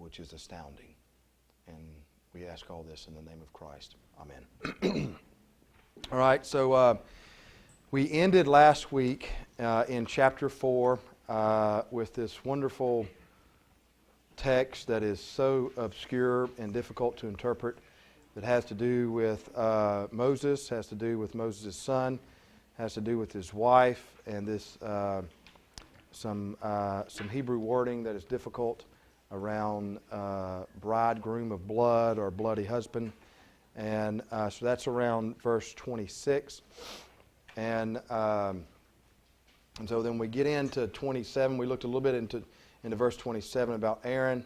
which is astounding. And we ask all this in the name of Christ. Amen. All right, so we ended last week in chapter 4 with this wonderful text that is so obscure and difficult to interpret, that has to do with Moses, has to do with Moses' son, has to do with his wife, and this some Hebrew wording that is difficult around bridegroom of blood or bloody husband. And so that's around verse 26. And so then we get into 27. We looked a little bit into verse 27 about Aaron.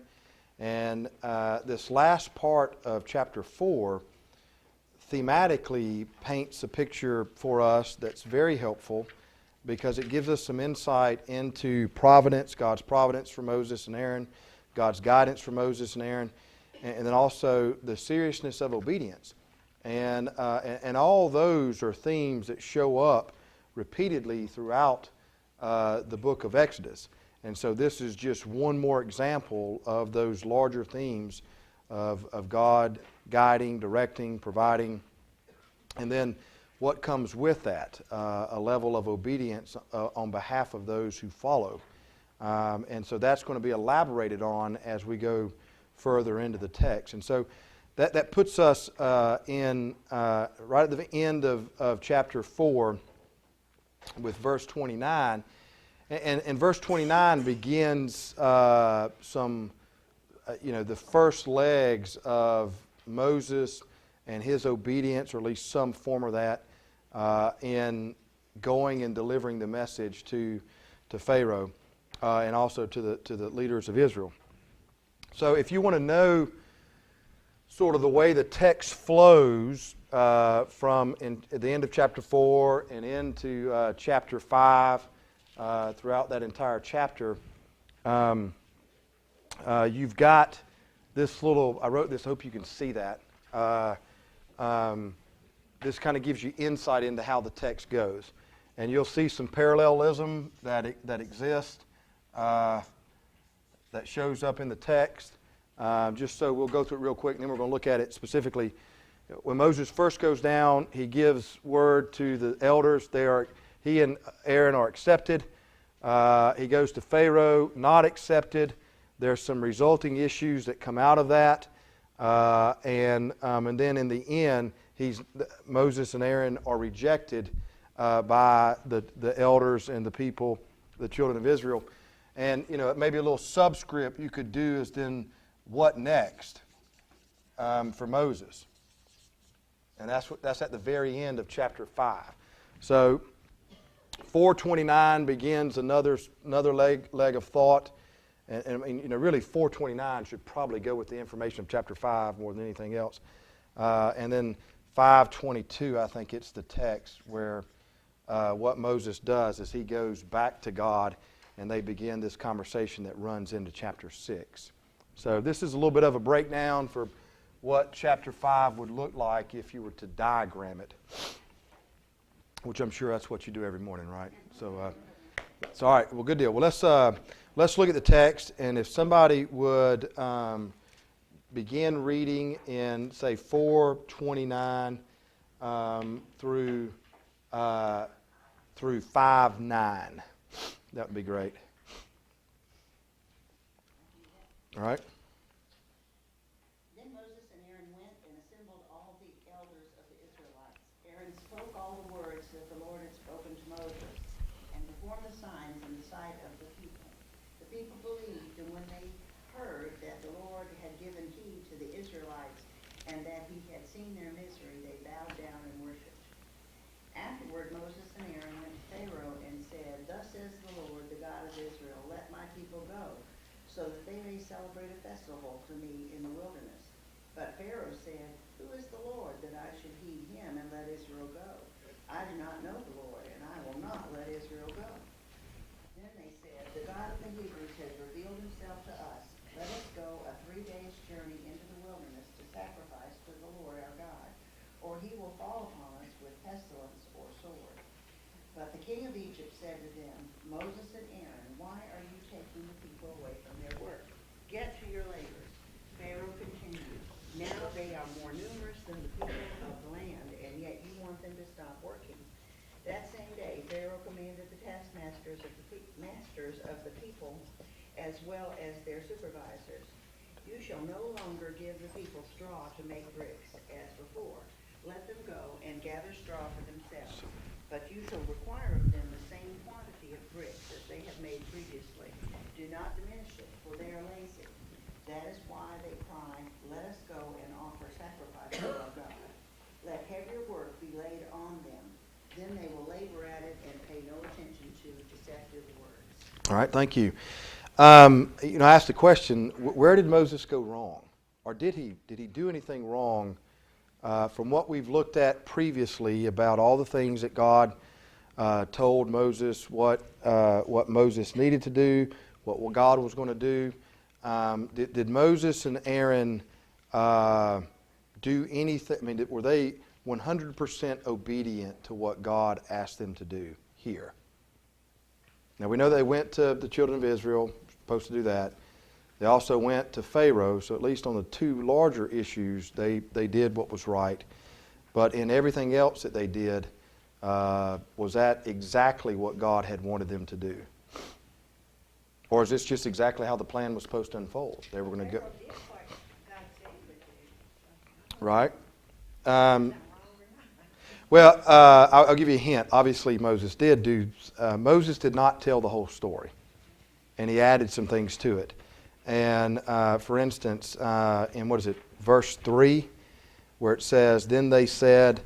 And this last part of chapter 4 thematically paints a picture for us that's very helpful, because it gives us some insight into providence, God's providence for Moses and Aaron, God's guidance for Moses and Aaron, and then also the seriousness of obedience. And all those are themes that show up repeatedly throughout the book of Exodus. And so this is just one more example of those larger themes of God guiding, directing, providing, and then what comes with that, a level of obedience on behalf of those who follow. And so that's going to be elaborated on as we go further into the text. And so that puts us in right at the end of chapter 4 with verse 29. And verse 29 begins the first legs of Moses and his obedience, or at least some form of that, in going and delivering the message to Pharaoh and also to the leaders of Israel. So if you want to know sort of the way the text flows from at the end of chapter 4 and into chapter 5, throughout that entire chapter, you've got this little, I wrote this, I hope you can see that. This kind of gives you insight into how the text goes. And you'll see some parallelism that exists, that shows up in the text. Just so we'll go through it real quick, and then we're going to look at it specifically. When Moses first goes down, he gives word to the elders. He and Aaron are accepted. He goes to Pharaoh, not accepted. There's some resulting issues that come out of that. And then in the end, Moses and Aaron are rejected by the elders and the people, the children of Israel. And, maybe a little subscript you could do is then, what next for Moses? And that's at the very end of chapter 5. So 429 begins another leg of thought. And really 429 should probably go with the information of chapter 5 more than anything else. And then 522, I think it's the text where what Moses does is he goes back to God, and they begin this conversation that runs into chapter 6. So this is a little bit of a breakdown for what chapter 5 would look like if you were to diagram it, which I'm sure that's what you do every morning, right? So, it's all right. Well, good deal. Well, let's look at the text, and if somebody would begin reading in, say, 4:29 through 5:9, that would be great. All right. Then Moses and Aaron went and assembled all the elders of the Israelites. Aaron spoke all the words that the Lord had spoken to Moses, and performed the signs in the sight of the people. The people believed, and when they heard that the Lord had given heed to the Israelites, and that he had seen their misery, they bowed down and worshipped. Afterward Moses and Aaron went to Pharaoh and said, Thus says the Lord, the God of Israel, let my people go, so that they may celebrate a festival to me in the wilderness. But Pharaoh said, Who is the Lord, that I should heed him and let Israel go? I do not know the Lord, and I will not let Israel go. Then they said, The God of the Hebrews has revealed himself to us. Let us go a 3 days' journey into the wilderness to sacrifice to the Lord our God, or he will fall upon us with pestilence or sword. But the king of Egypt said to them, Moses and Aaron, why are you taking the people away from their work? Get to your labors. as well as their supervisors. You shall no longer give the people straw to make bricks, as before. Let them go and gather straw for themselves. But you shall require of them the same quantity of bricks as they have made previously. Do not diminish it, for they are lazy. That is why they cry, let us go and offer sacrifice to our God. Let heavier work be laid on them. Then they will labor at it and pay no attention to deceptive words. All right, thank you. I asked the question, where did Moses go wrong? Or did he do anything wrong from what we've looked at previously about all the things that God told Moses, what Moses needed to do, what God was going to do? Did Moses and Aaron do anything? I mean, were they 100% obedient to what God asked them to do here? Now, we know they went to the children of Israel, supposed to do that. They also went to Pharaoh, so at least on the two larger issues, they did what was right. But in everything else that they did, was that exactly what God had wanted them to do? Or is this just exactly how the plan was supposed to unfold? They were going to go. Right? Well, I'll give you a hint. Obviously, Moses did do. Moses did not tell the whole story, and he added some things to it. And for instance, in verse 3, where it says, "Then they said,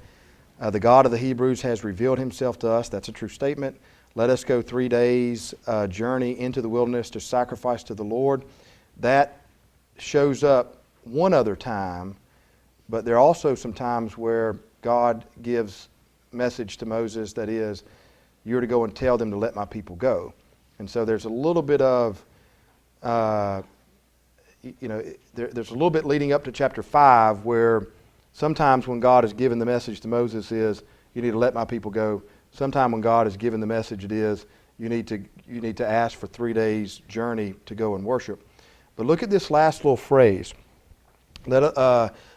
the God of the Hebrews has revealed himself to us." That's a true statement. "Let us go 3 days' journey into the wilderness to sacrifice to the Lord." That shows up one other time, but there are also some times where God gives message to Moses that is, you're to go and tell them to let my people go. And so there's a little bit of, there's a little bit leading up to chapter 5 where sometimes when God has given the message to Moses is, you need to let my people go. Sometime when God has given the message, it is, you need to ask for 3 days' journey to go and worship. But look at this last little phrase. Let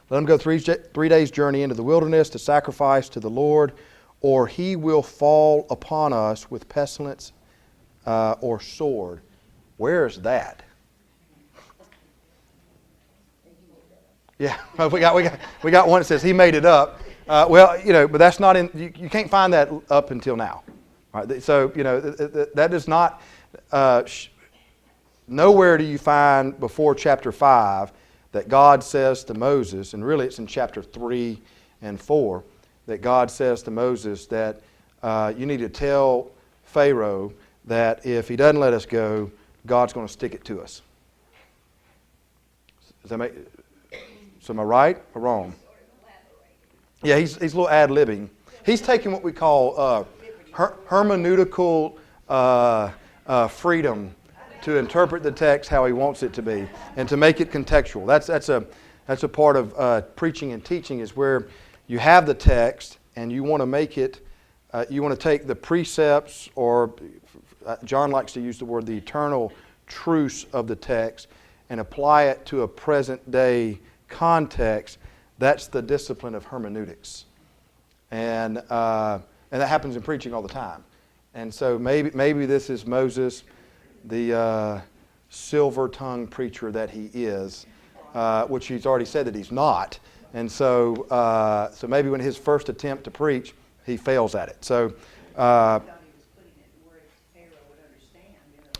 them go 3 days' journey into the wilderness to sacrifice to the Lord, or he will fall upon us with pestilence or sword. Where is that? Yeah, we got one that says he made it up. But that's not in. You can't find that up until now. All right, so that is not. Nowhere do you find before chapter 5 that God says to Moses, and really it's in chapter 3 and 4, that God says to Moses that you need to tell Pharaoh that if he doesn't let us go, God's going to stick it to us. Does that make? So am I right or wrong? Yeah, he's a little ad-libbing. He's taking what we call hermeneutical freedom to interpret the text how he wants it to be and to make it contextual. That's a part of preaching and teaching, is where you have the text and you want to make it, you want to take the precepts, or John likes to use the word, the eternal truths of the text, and apply it to a present day context. That's the discipline of hermeneutics. And that happens in preaching all the time. And so maybe this is Moses, the silver-tongued preacher that he is, which he's already said that he's not. And so maybe when his first attempt to preach, he fails at it. So I thought he was putting it in words Pharaoh would understand, because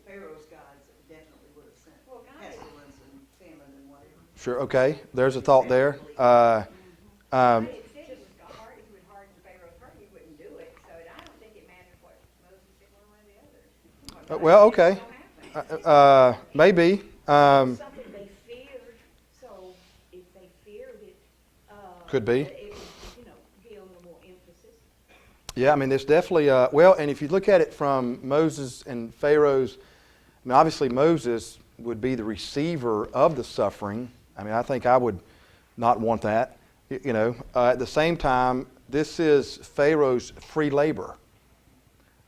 Pharaoh's gods definitely would have sent pestilence and famine and whatever. Sure, okay. There's a thought there. Well, okay. Maybe. Something they feared, so if they feared it, Could be. it would, be a little more emphasis. Yeah, I mean, there's definitely, and if you look at it from Moses and Pharaoh's, I mean, obviously Moses would be the receiver of the suffering. I mean, I think I would not want that. At the same time, this is Pharaoh's free labor.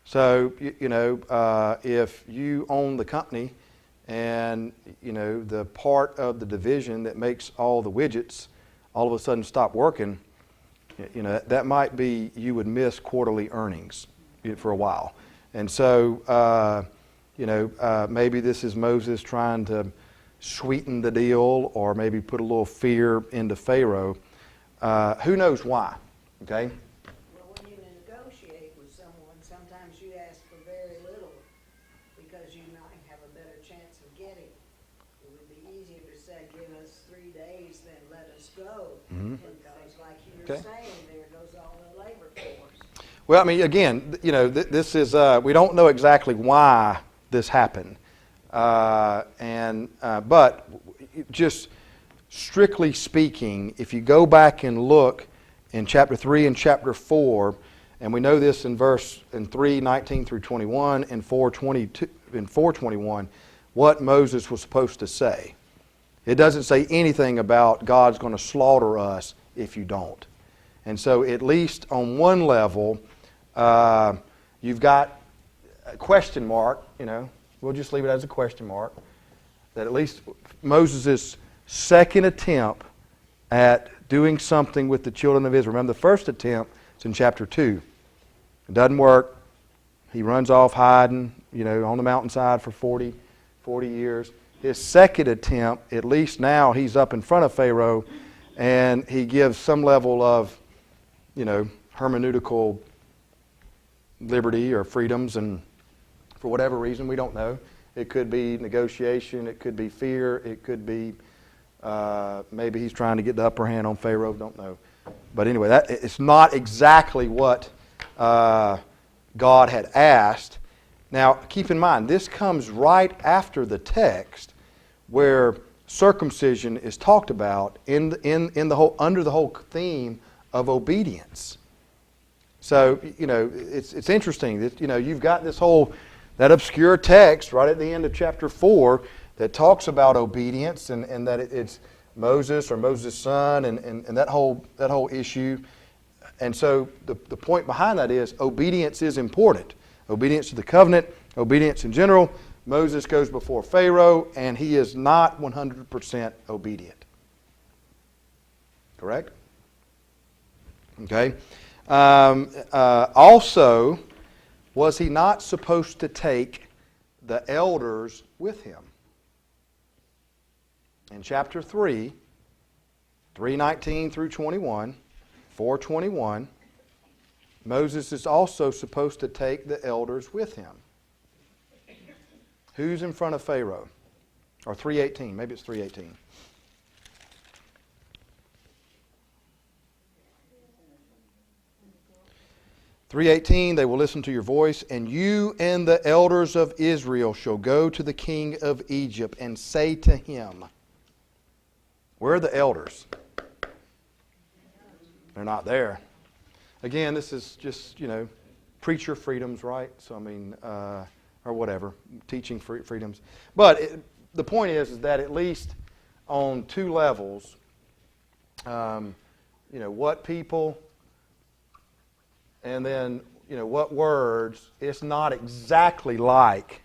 So, if you own the company and, the part of the division that makes all the widgets all of a sudden stop working, that might be, you would miss quarterly earnings for a while. And so, Maybe this is Moses trying to sweeten the deal, or maybe put a little fear into Pharaoh. Who knows why? Okay. Well, when you negotiate with someone, sometimes you ask for very little because you might have a better chance of getting. It would be easier to say, give us 3 days than let us go. Mhm. Because like you're Okay. saying, there goes all the labor force. Well, I mean, again, this is, we don't know exactly why this happened. But just strictly speaking, if you go back and look in chapter 3 and chapter 4, and we know this in 3:19 through 21 and 4:21, what Moses was supposed to say. It doesn't say anything about God's going to slaughter us if you don't. And so at least on one level, you've got a question mark, we'll just leave it as a question mark, that at least Moses' second attempt at doing something with the children of Israel. Remember, the first attempt is in chapter 2. It doesn't work. He runs off hiding, on the mountainside for 40 years. His second attempt, at least now he's up in front of Pharaoh, and he gives some level of, hermeneutical liberty or freedoms, and for whatever reason, we don't know. It could be negotiation, it could be fear, it could be maybe he's trying to get the upper hand on Pharaoh, don't know. But anyway, it's not exactly what God had asked. Now, keep in mind, this comes right after the text where circumcision is talked about in under the whole theme of obedience. So, it's interesting that, you've got that obscure text right at the end of chapter 4 that talks about obedience and that it's Moses or Moses' son and that whole issue. And so the point behind that is obedience is important. Obedience to the covenant, obedience in general. Moses goes before Pharaoh and he is not 100% obedient. Correct? Okay. Also, was he not supposed to take the elders with him? In chapter 3, 3:19 through 21, 4:21, Moses is also supposed to take the elders with him. Who's in front of Pharaoh? Or 3:18, maybe it's 3:18. They will listen to your voice, and you and the elders of Israel shall go to the king of Egypt and say to him, where are the elders? They're not there. Again, this is just, preacher freedoms, right? So, or whatever, teaching freedoms. But the point is that at least on two levels, what people and then, what words, it's not exactly like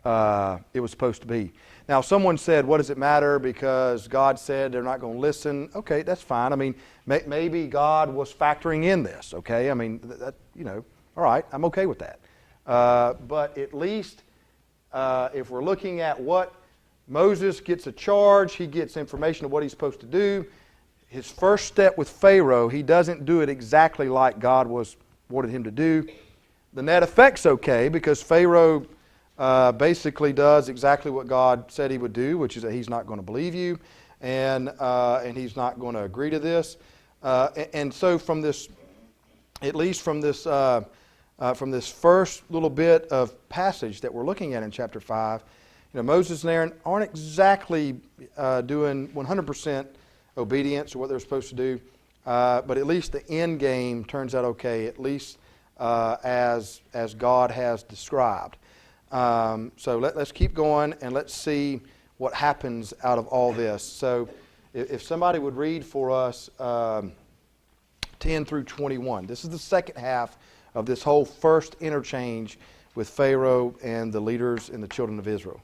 it was supposed to be. Now, someone said, what does it matter because God said they're not going to listen? Okay, that's fine. Maybe God was factoring in this, okay? All right, I'm okay with that. But at least if we're looking at what Moses gets a charge, he gets information of what he's supposed to do. His first step with Pharaoh, he doesn't do it exactly like God wanted him to do. The net effect's okay because Pharaoh basically does exactly what God said he would do, which is that he's not going to believe you, and he's not going to agree to this. And so from this, at least from this first little bit of passage that we're looking at in chapter 5, Moses and Aaron aren't exactly doing 100% obedience or what they're supposed to do, but at least the end game turns out okay, at least as God has described. So let's keep going and let's see what happens out of all this. So if somebody would read for us 10 through 21. This is the second half of this whole first interchange with Pharaoh and the leaders and the children of Israel.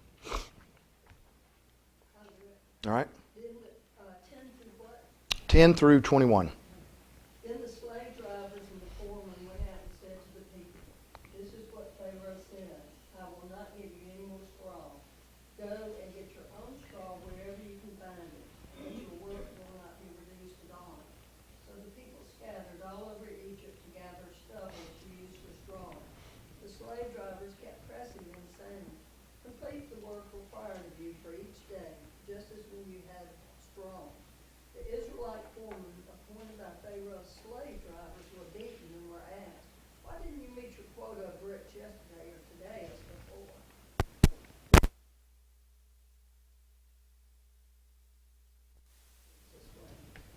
All right? 10 through 21. Then the slave drivers and the foreman went out and said to the people, "This is what Pharaoh says, I will not you had strong? The Israelite foremen appointed by Pharaoh's slave drivers were beaten and were asked, why didn't you meet your quota of bricks yesterday or today as before? This way.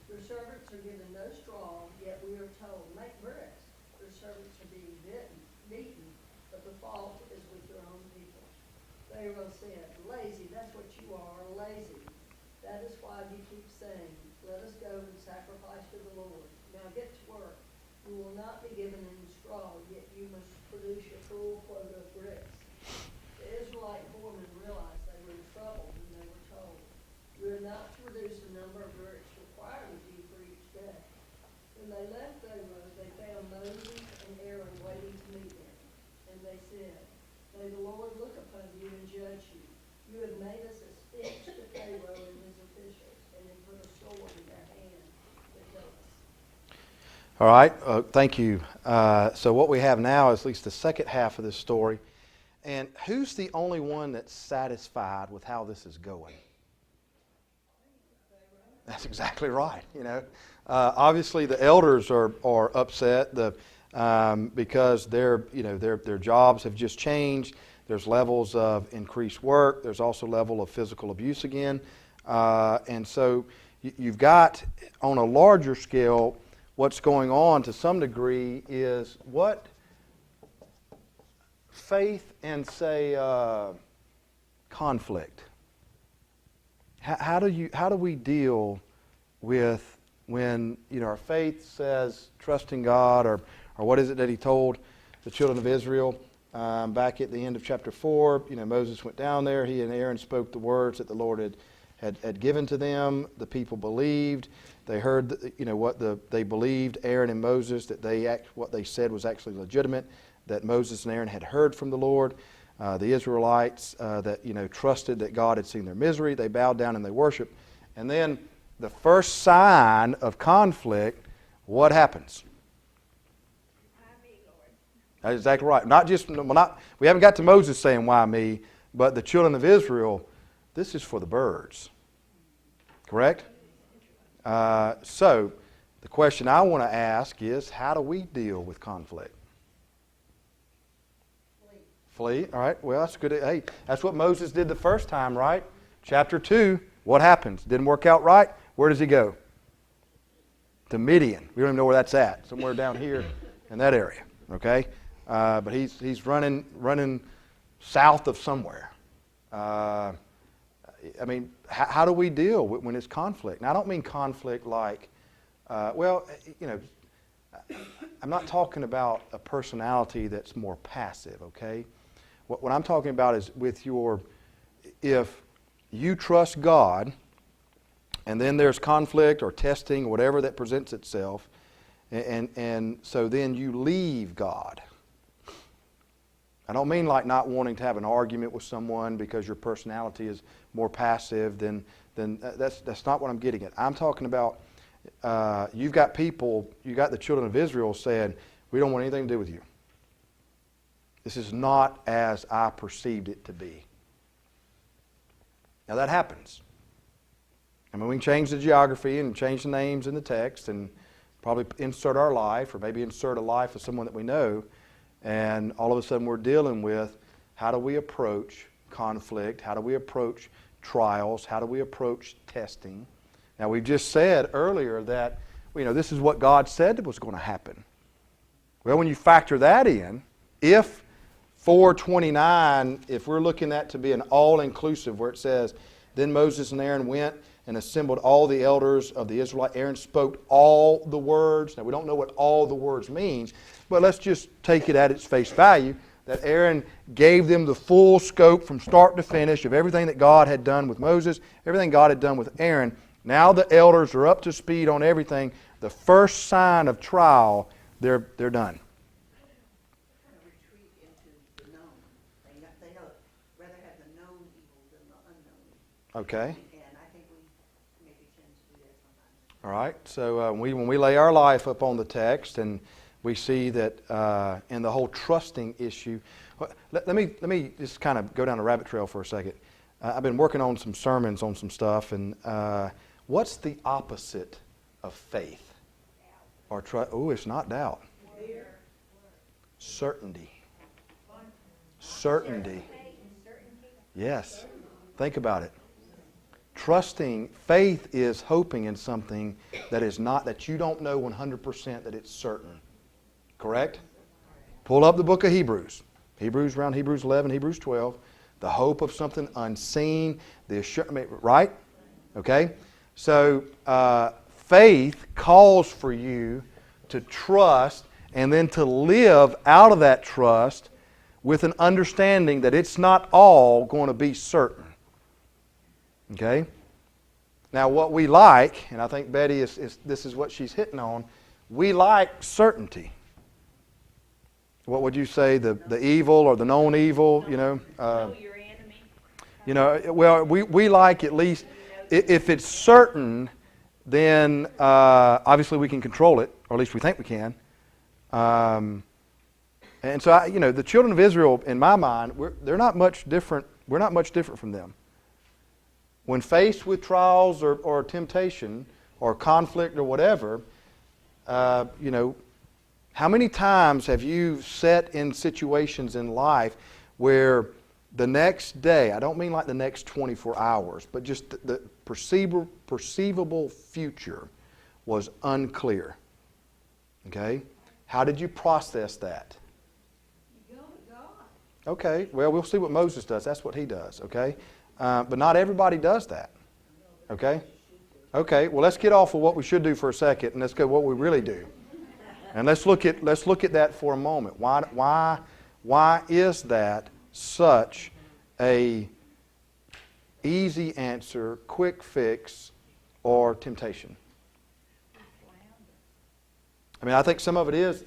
Your servants are given no straw, yet we are told, make bricks. Your servants are being beaten, but the fault is with your own people. Pharaoh said, lazy, that's what you are, lazy. That is why you keep saying, let us go and sacrifice to the Lord. Now get to work. You will not be given any straw, yet you must produce your full quota of bricks. The Israelite foremen realized they were in trouble when they were told, we are not to reduce the number of bricks required of you for each day. When they left Pharaoh, they found Moses and Aaron waiting to meet them. And they said, may the Lord look upon you and judge you. You have made us a stench to Pharaoh and his officials, and have put a sword in their hand to kill us. All right, thank you. So what we have now is at least the second half of this story. And who's the only one that's satisfied with how this is going? That's exactly right. Obviously the elders are upset because their jobs have just changed. There's levels of increased work. There's also level of physical abuse again. And so you've got, on a larger scale, what's going on to some degree is what faith and, say, conflict. How do we deal with when our faith says trust in God, or what is it that He told the children of Israel back at the end of chapter 4? Moses went down there. He and Aaron spoke the words that the Lord had given to them. The people believed. They heard they believed, Aaron and Moses, that what they said was actually legitimate, that Moses and Aaron had heard from the Lord. The Israelites that trusted that God had seen their misery. They bowed down and they worshiped. And then the first sign of conflict, what happens? That's exactly right. We haven't got to Moses saying, why me? But the children of Israel, this is for the birds. Correct? So the question I want to ask is, how do we deal with conflict? Flee. All right. Well, that's good. Hey, that's what Moses did the first time, right? Chapter 2, what happens? Didn't work out right. Where does he go? To Midian. We don't even know where that's at. Somewhere down here in that area. Okay? But he's running south of somewhere. How do we deal when it's conflict? Now, I don't mean conflict like, I'm not talking about a personality that's more passive, okay? What I'm talking about is if you trust God, and then there's conflict or testing or whatever that presents itself, and so then you leave God. I don't mean like not wanting to have an argument with someone because your personality is more passive than that's not what I'm getting at. I'm talking about you've got the children of Israel saying, we don't want anything to do with you. This is not as I perceived it to be. Now that happens. We can change the geography and change the names in the text and probably insert our life, or maybe insert a life of someone that we know, and all of a sudden we're dealing with how do we approach conflict, how do we approach trials, how do we approach testing. Now we've just said earlier that this is what God said was going to happen. Well, when you factor that in, if 4:29, if we're looking at to be an all-inclusive, where it says, then Moses and Aaron went and assembled all the elders of the Israelites. Aaron spoke all the words. Now, we don't know what all the words means, but let's just take it at its face value, that Aaron gave them the full scope from start to finish of everything that God had done with Moses, everything God had done with Aaron. Now the elders are up to speed on everything. The first sign of trial, they're done. Retreat into the known. They rather have the known evil than the unknown. Okay. And I think we maybe tend to do that sometimes. All right. So when we lay our life up on the text and we see that in the whole trusting issue, let me just kind of go down a rabbit trail for a second. I've been working on some sermons on some stuff, and what's the opposite of faith? Or it's not doubt. Certainty. Certainty. Yes. Think about it. Trusting, faith is hoping in something that is not, that you don't know 100% that it's certain. Correct? Pull up the book of Hebrews. Around Hebrews 11, Hebrews 12. The hope of something unseen, the assurance, right? Okay? So, faith calls for you to trust and then to live out of that trust with an understanding that it's not all going to be certain. Okay? Now what we like, and I think Betty this is what she's hitting on, we like certainty. What would you say, the evil or the known evil, Know your enemy. well, we like at least, if it's certain, then obviously we can control it, or at least we think we can. And so, the children of Israel, in my mind, they're not much different. We're not much different from them. When faced with trials or temptation or conflict or whatever, how many times have you sat in situations in life where the next day, I don't mean like the next 24 hours, but just the perceivable future was unclear? Okay? How did you process that? You go to God. Okay, well, we'll see what Moses does. That's what he does, okay? But not everybody does that, okay? Okay, well, let's get off of what we should do for a second, and let's go what we really do. And let's look at that for a moment. Why is that such a easy answer, quick fix, or temptation? I mean, I think some of it is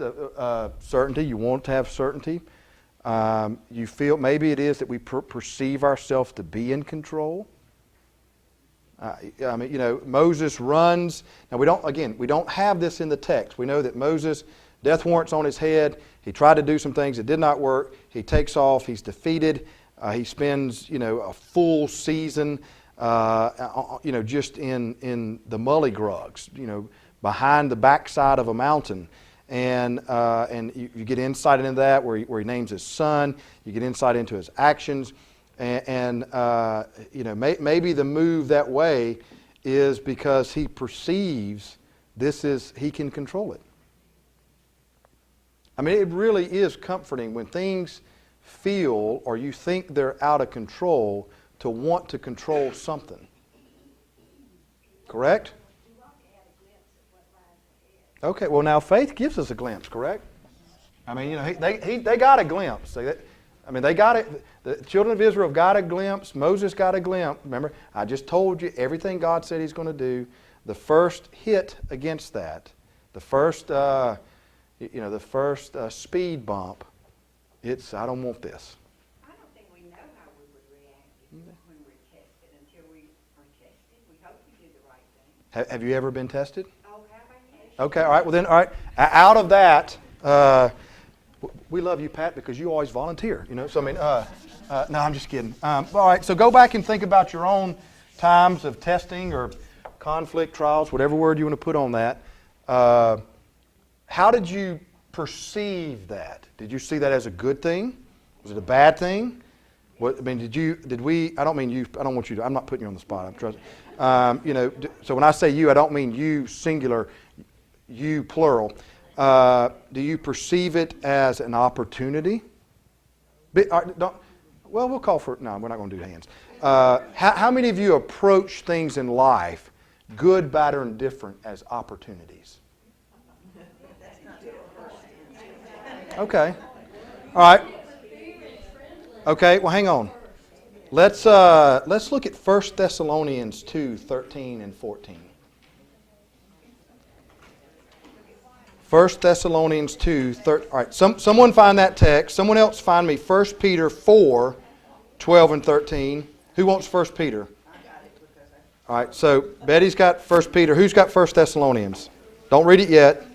certainty. You want to have certainty. You feel maybe it is that we perceive ourselves to be in control. Moses runs. Now we don't have this in the text. We know that Moses, death warrant's on his head. He tried to do some things that did not work. He takes off. He's defeated. He spends a full season, just in the mulligrugs, behind the backside of a mountain. And you get insight into that where he names his son. You get insight into his actions. And maybe the move that way is because he perceives he can control it. I mean, it really is comforting when things feel or you think they're out of control to want to control something. Correct? Okay, well now faith gives us a glimpse, correct? I mean, they got a glimpse. They got it. The children of Israel got a glimpse. Moses got a glimpse. Remember, I just told you everything God said He's going to do. The first hit against that, the first speed bump, it's I don't want this. I don't think we know how we would react when we're tested until we are tested. We hope we do the right thing. Have you ever been tested? Oh, have I? Yes. Okay, all right. Well then, all right. Out of that, we love you, Pat, because you always volunteer. So I mean, no, I'm just kidding. All right. So go back and think about your own times of testing or conflict, trials, whatever word you want to put on that. How did you perceive that? Did you see that as a good thing? Was it a bad thing? I don't mean you. I don't want you to. I'm not putting you on the spot. I'm trusting. So when I say you, I don't mean you singular, you plural. Do you perceive it as an opportunity? We'll call for. No, we're not going to do hands. How many of you approach things in life, good, bad, or indifferent, as opportunities? Okay. All right. Okay. Well, hang on. Let's look at 1 Thessalonians 2:13 and 14. 1 Thessalonians 2, all right, someone find that text. Someone else find me 1 Peter 4, 12 and 13. Who wants 1 Peter? All right, so Betty's got 1 Peter. Who's got 1 Thessalonians? Don't read it yet.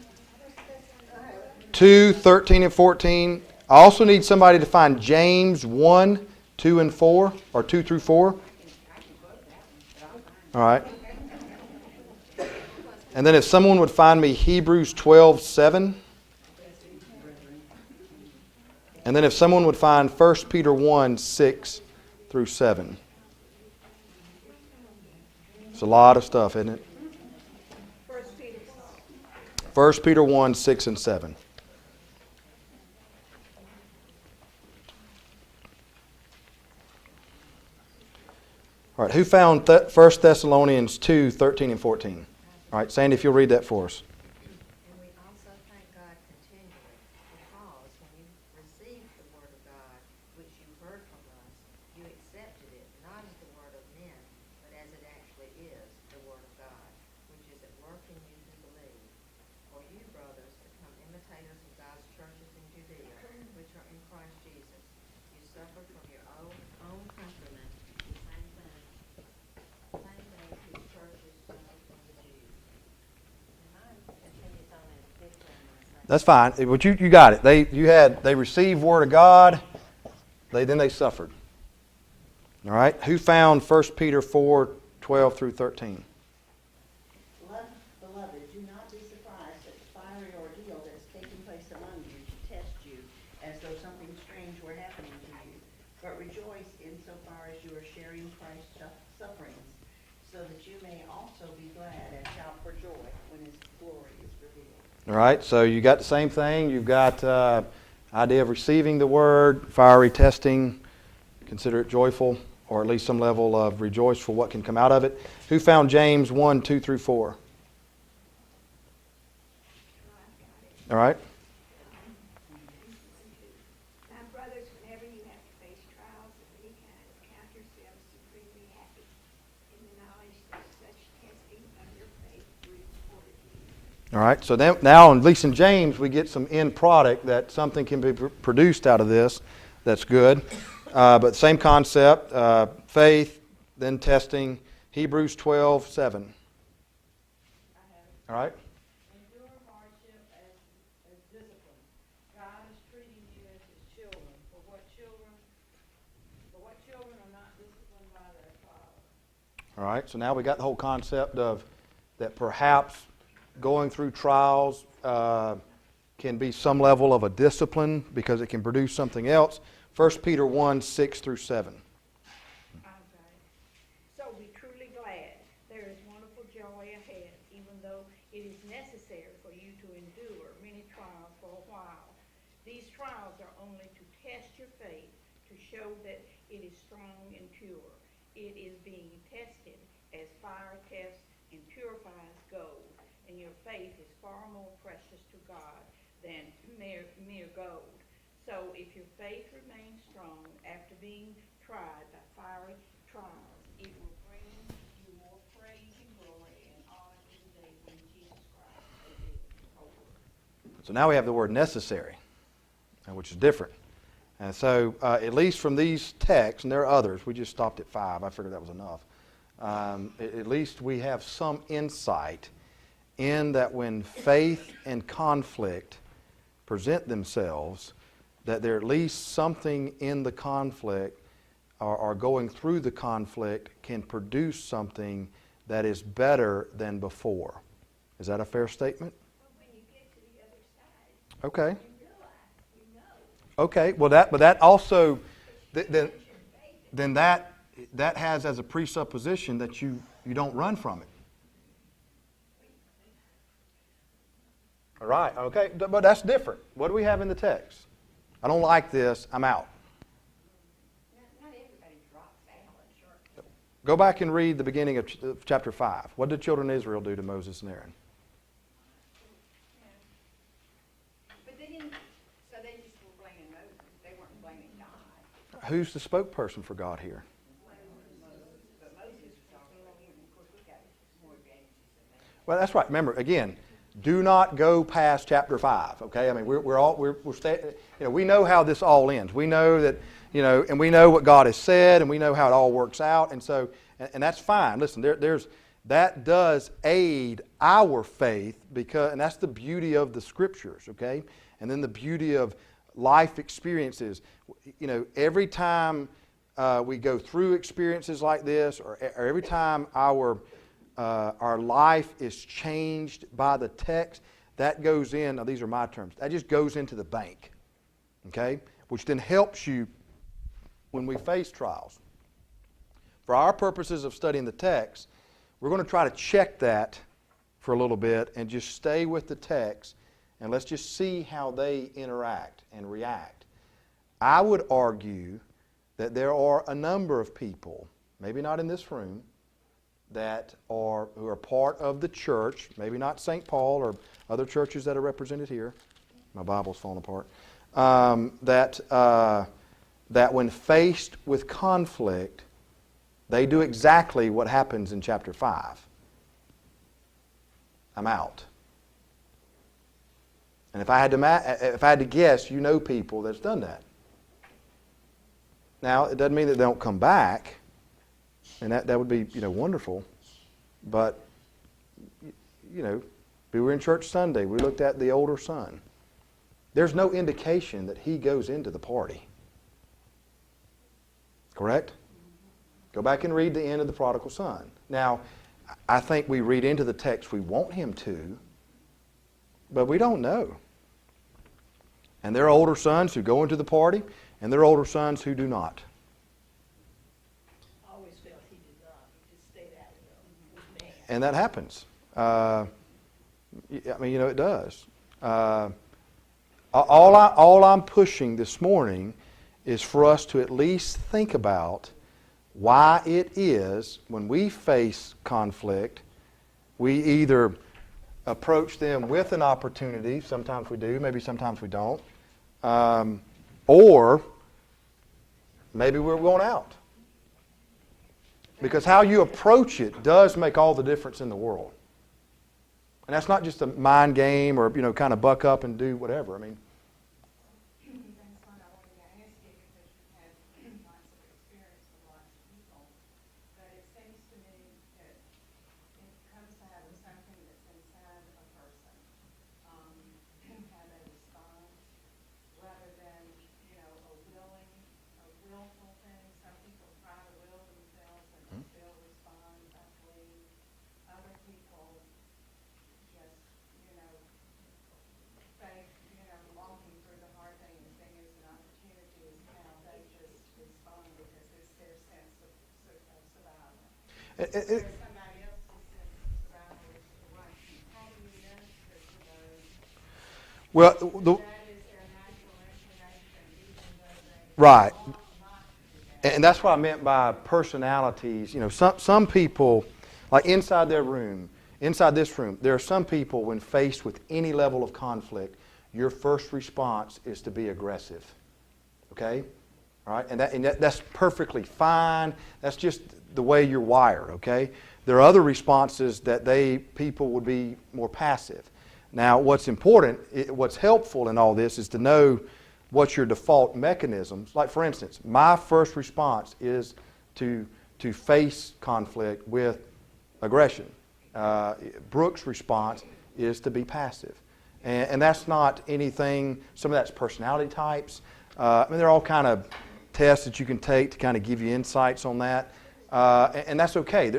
2, 13 and 14. I also need somebody to find James 1, 2 and 4, or 2 through 4? All right. And then if someone would find me Hebrews 12:7. And then if someone would find 1 Peter 1:6 through 7. It's a lot of stuff, isn't it? 1 Peter 1:6 and 7. All right, who found 1 Thessalonians 2:13 and 14? All right, Sandy, if you'll read that for us. And we also thank God continually, because when you received the word of God, which you heard from us, you accepted it, not as the word of men, but as it actually is, the word of God, which is at work in you who believe. For you, brothers, become imitators of God's churches in Judea, which are in Christ Jesus. You suffered from your own countrymen, the same things whose churches suffered from the Jews. And mine continues on in 15 minutes. That's fine. But you got it. They received word of God. Then they suffered. All right. Who found 1 Peter 4:12 through 13? Beloved, do not be surprised at the fiery ordeal that is taking place among you to test you, as though something strange were happening to you. But rejoice insofar as you are sharing Christ's sufferings, so that you may also be glad and shout for joy when His glory is revealed. All right. So you got the same thing. You've got idea of receiving the word, fiery testing, consider it joyful, or at least some level of rejoice for what can come out of it. Who found James 1:2 through 4? All right. My brothers, whenever you have to face trials of any kind, count yourselves supremely happy in the knowledge that such testing of your faith will reward you. All right. So now, at least in James, we get some end product that something can be produced out of this. That's good. But same concept, faith, then testing. Hebrews 12:7. All right. Endure hardship as discipline. God is treating you as His children. For what children are not disciplined by their father. All right. So now we got the whole concept of that perhaps going through trials can be some level of a discipline because it can produce something else. 1 Peter 1:6 through 7. Okay. So be truly glad. There is wonderful joy ahead, even though it is necessary for you to endure many trials for a while. These trials are only to test your faith, to show that it is strong and pure. It is being tested as fire tests and purifies gold, and your faith is far more precious to God than mere gold. So if your faith remains strong after being tried by fiery trials, it will bring you more praise and glory and honor in the day when Jesus Christ will be over. So now we have the word necessary, which is different. And so at least from these texts, and there are others, we just stopped at 5. I figured that was enough. At least we have some insight in that when faith and conflict present themselves, that there at least something in the conflict or going through the conflict can produce something that is better than before. Is that a fair statement? But when you get to the other side, Okay. you realize, you know, Okay. Well, that also then that has as a presupposition that you don't run from it. All right. Okay. But that's different. What do we have in the text? I don't like this. I'm out. not everybody drops out, sure. Go back and read the beginning of chapter 5. What did the children of Israel do to Moses and Aaron? But they didn't, so they just were blaming Moses. They weren't blaming God. Who's the spokesperson for God here? But Moses was talking about him. Of course, we got more advantages than that. Well, that's right. Remember, again, do not go past chapter 5. Okay, I mean we're we know how this all ends. We know that and we know what God has said, and we know how it all works out, and so and that's fine. Listen, that does aid our faith and that's the beauty of the Scriptures. Okay, and then the beauty of life experiences. Every time we go through experiences like this, or every time our life is changed by the text, that goes in, now these are my terms, that just goes into the bank, okay? Which then helps you when we face trials. For our purposes of studying the text, we're going to try to check that for a little bit and just stay with the text, and let's just see how they interact and react. I would argue that there are a number of people, maybe not in this room, who are part of the church, maybe not St. Paul or other churches that are represented here. My Bible's falling apart. That when faced with conflict, they do exactly what happens in chapter 5. I'm out. And if I had to guess, you know people that's done that. Now, it doesn't mean that they don't come back, and that would be, wonderful. But, we were in church Sunday. We looked at the older son. There's no indication that he goes into the party. Correct? Go back and read the end of the prodigal son. Now, I think we read into the text we want him to, but we don't know. And there are older sons who go into the party, and there are older sons who do not. I always felt he did not. He just stayed out of them. And that happens. It does. All I'm pushing this morning is for us to at least think about why it is when we face conflict, we either approach them with an opportunity, sometimes we do, maybe sometimes we don't, or maybe we're going out. Because how you approach it does make all the difference in the world. And that's not just a mind game or, kind of buck up and do whatever. That's what I wanted to ask you, because you've had lots of experience with lots of people. But it seems to me that it comes out of something that's inside a person. How they respond, rather than, a willful thing. Some people try to will themselves and they still respond by fleeing. Other people just, walking through the hard thing and seeing it as an opportunity is how they just respond because it's their sense of survival. There's somebody else's sense of survival is the right. How do you minister to those? Well, That is their natural inclination, even though they right. ought not to do that. And that's what I meant by personalities. Some people, like inside this room, there are some people when faced with any level of conflict, your first response is to be aggressive. Okay? All right? And that's perfectly fine. That's just the way you're wired, okay? There are other responses that people would be more passive. Now, what's important, what's helpful in all this is to know what your default mechanisms. Like, for instance, my first response is to face conflict with aggression. Brooke's response is to be passive. And that's not anything, some of that's personality types. There are all kind of tests that you can take to kind of give you insights on that. And that's okay.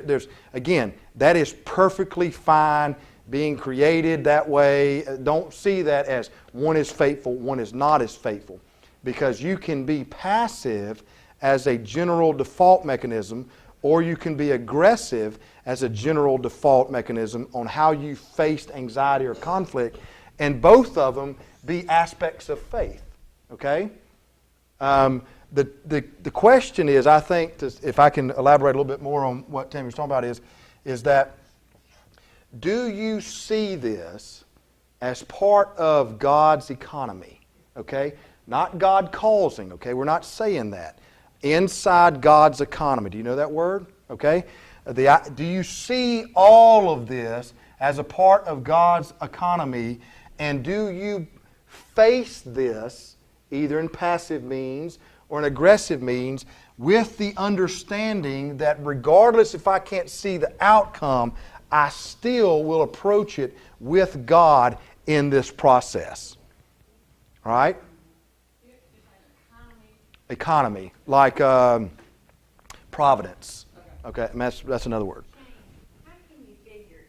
Again, that is perfectly fine, being created that way. Don't see that as one is faithful, one is not as faithful. Because you can be passive as a general default mechanism, or you can be aggressive as a general default mechanism on how you faced anxiety or conflict, and both of them be aspects of faith. Okay? The question is, I think, if I can elaborate a little bit more on what Tammy was talking about, is that do you see this as part of God's economy? Okay? Not God causing, okay? We're not saying that. Inside God's economy. Do you know that word? Okay? Do you see all of this as a part of God's economy, and do you face this either in passive means or in aggressive means with the understanding that regardless if I can't see the outcome, I still will approach it with God in this process? All right? Economy. Like, Providence. Okay, and that's another word. How can you figure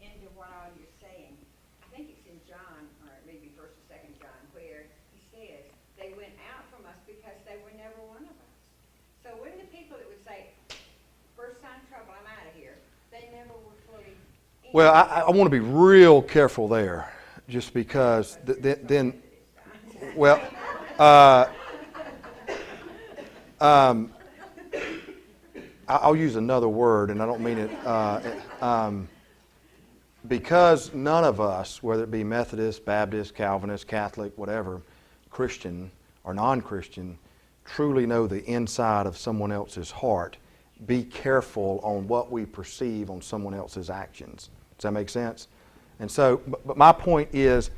into what all you're saying? I think it's in John, or maybe First or Second John, where he says, they went out from us because they were never one of us. So wouldn't the people that would say, first sign of trouble, I'm out of here, they never were fully in? Well, I want to be real careful there, just because then well, I'll use another word, and I don't mean it. Because none of us, whether it be Methodist, Baptist, Calvinist, Catholic, whatever, Christian or non-Christian, truly know the inside of someone else's heart. Be careful on what we perceive on someone else's actions. Does that make sense? And so, but my point is,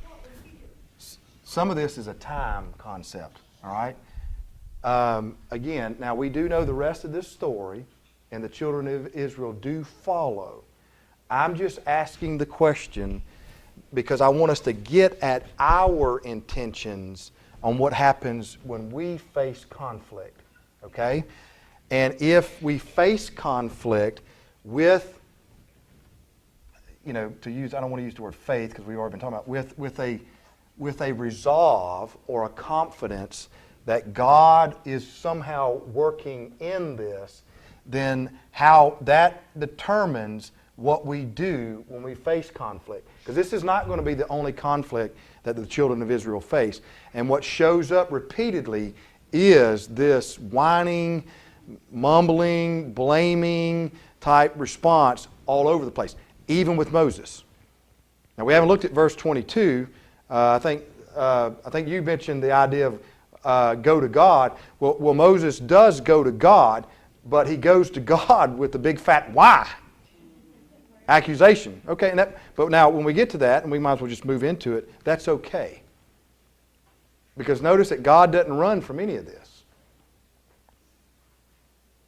some of this is a time concept, all right? Again, now we do know the rest of this story, and the children of Israel do follow. I'm just asking the question because I want us to get at our intentions on what happens when we face conflict, okay? And if we face conflict with, I don't want to use the word faith because we've already been talking about, with a resolve or a confidence that God is somehow working in this, then how that determines what we do when we face conflict. Because this is not going to be the only conflict that the children of Israel face. And what shows up repeatedly is this whining, mumbling, blaming type response all over the place, even with Moses. Now we haven't looked at verse 22. I think you mentioned the idea of go to God. Well, Moses does go to God, but he goes to God with the big fat why. Accusation. Okay, but now when we get to that, and we might as well just move into it, that's okay. Because notice that God doesn't run from any of this.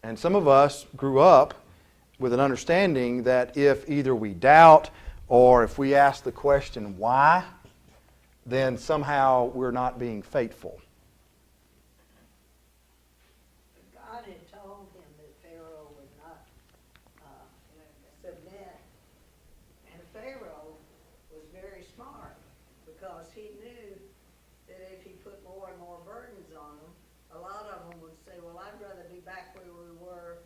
And some of us grew up with an understanding that if either we doubt or if we ask the question why, then somehow we're not being faithful. God had told him that Pharaoh would not submit. And Pharaoh was very smart because he knew that if he put more and more burdens on them, a lot of them would say, well, I'd rather be back where we were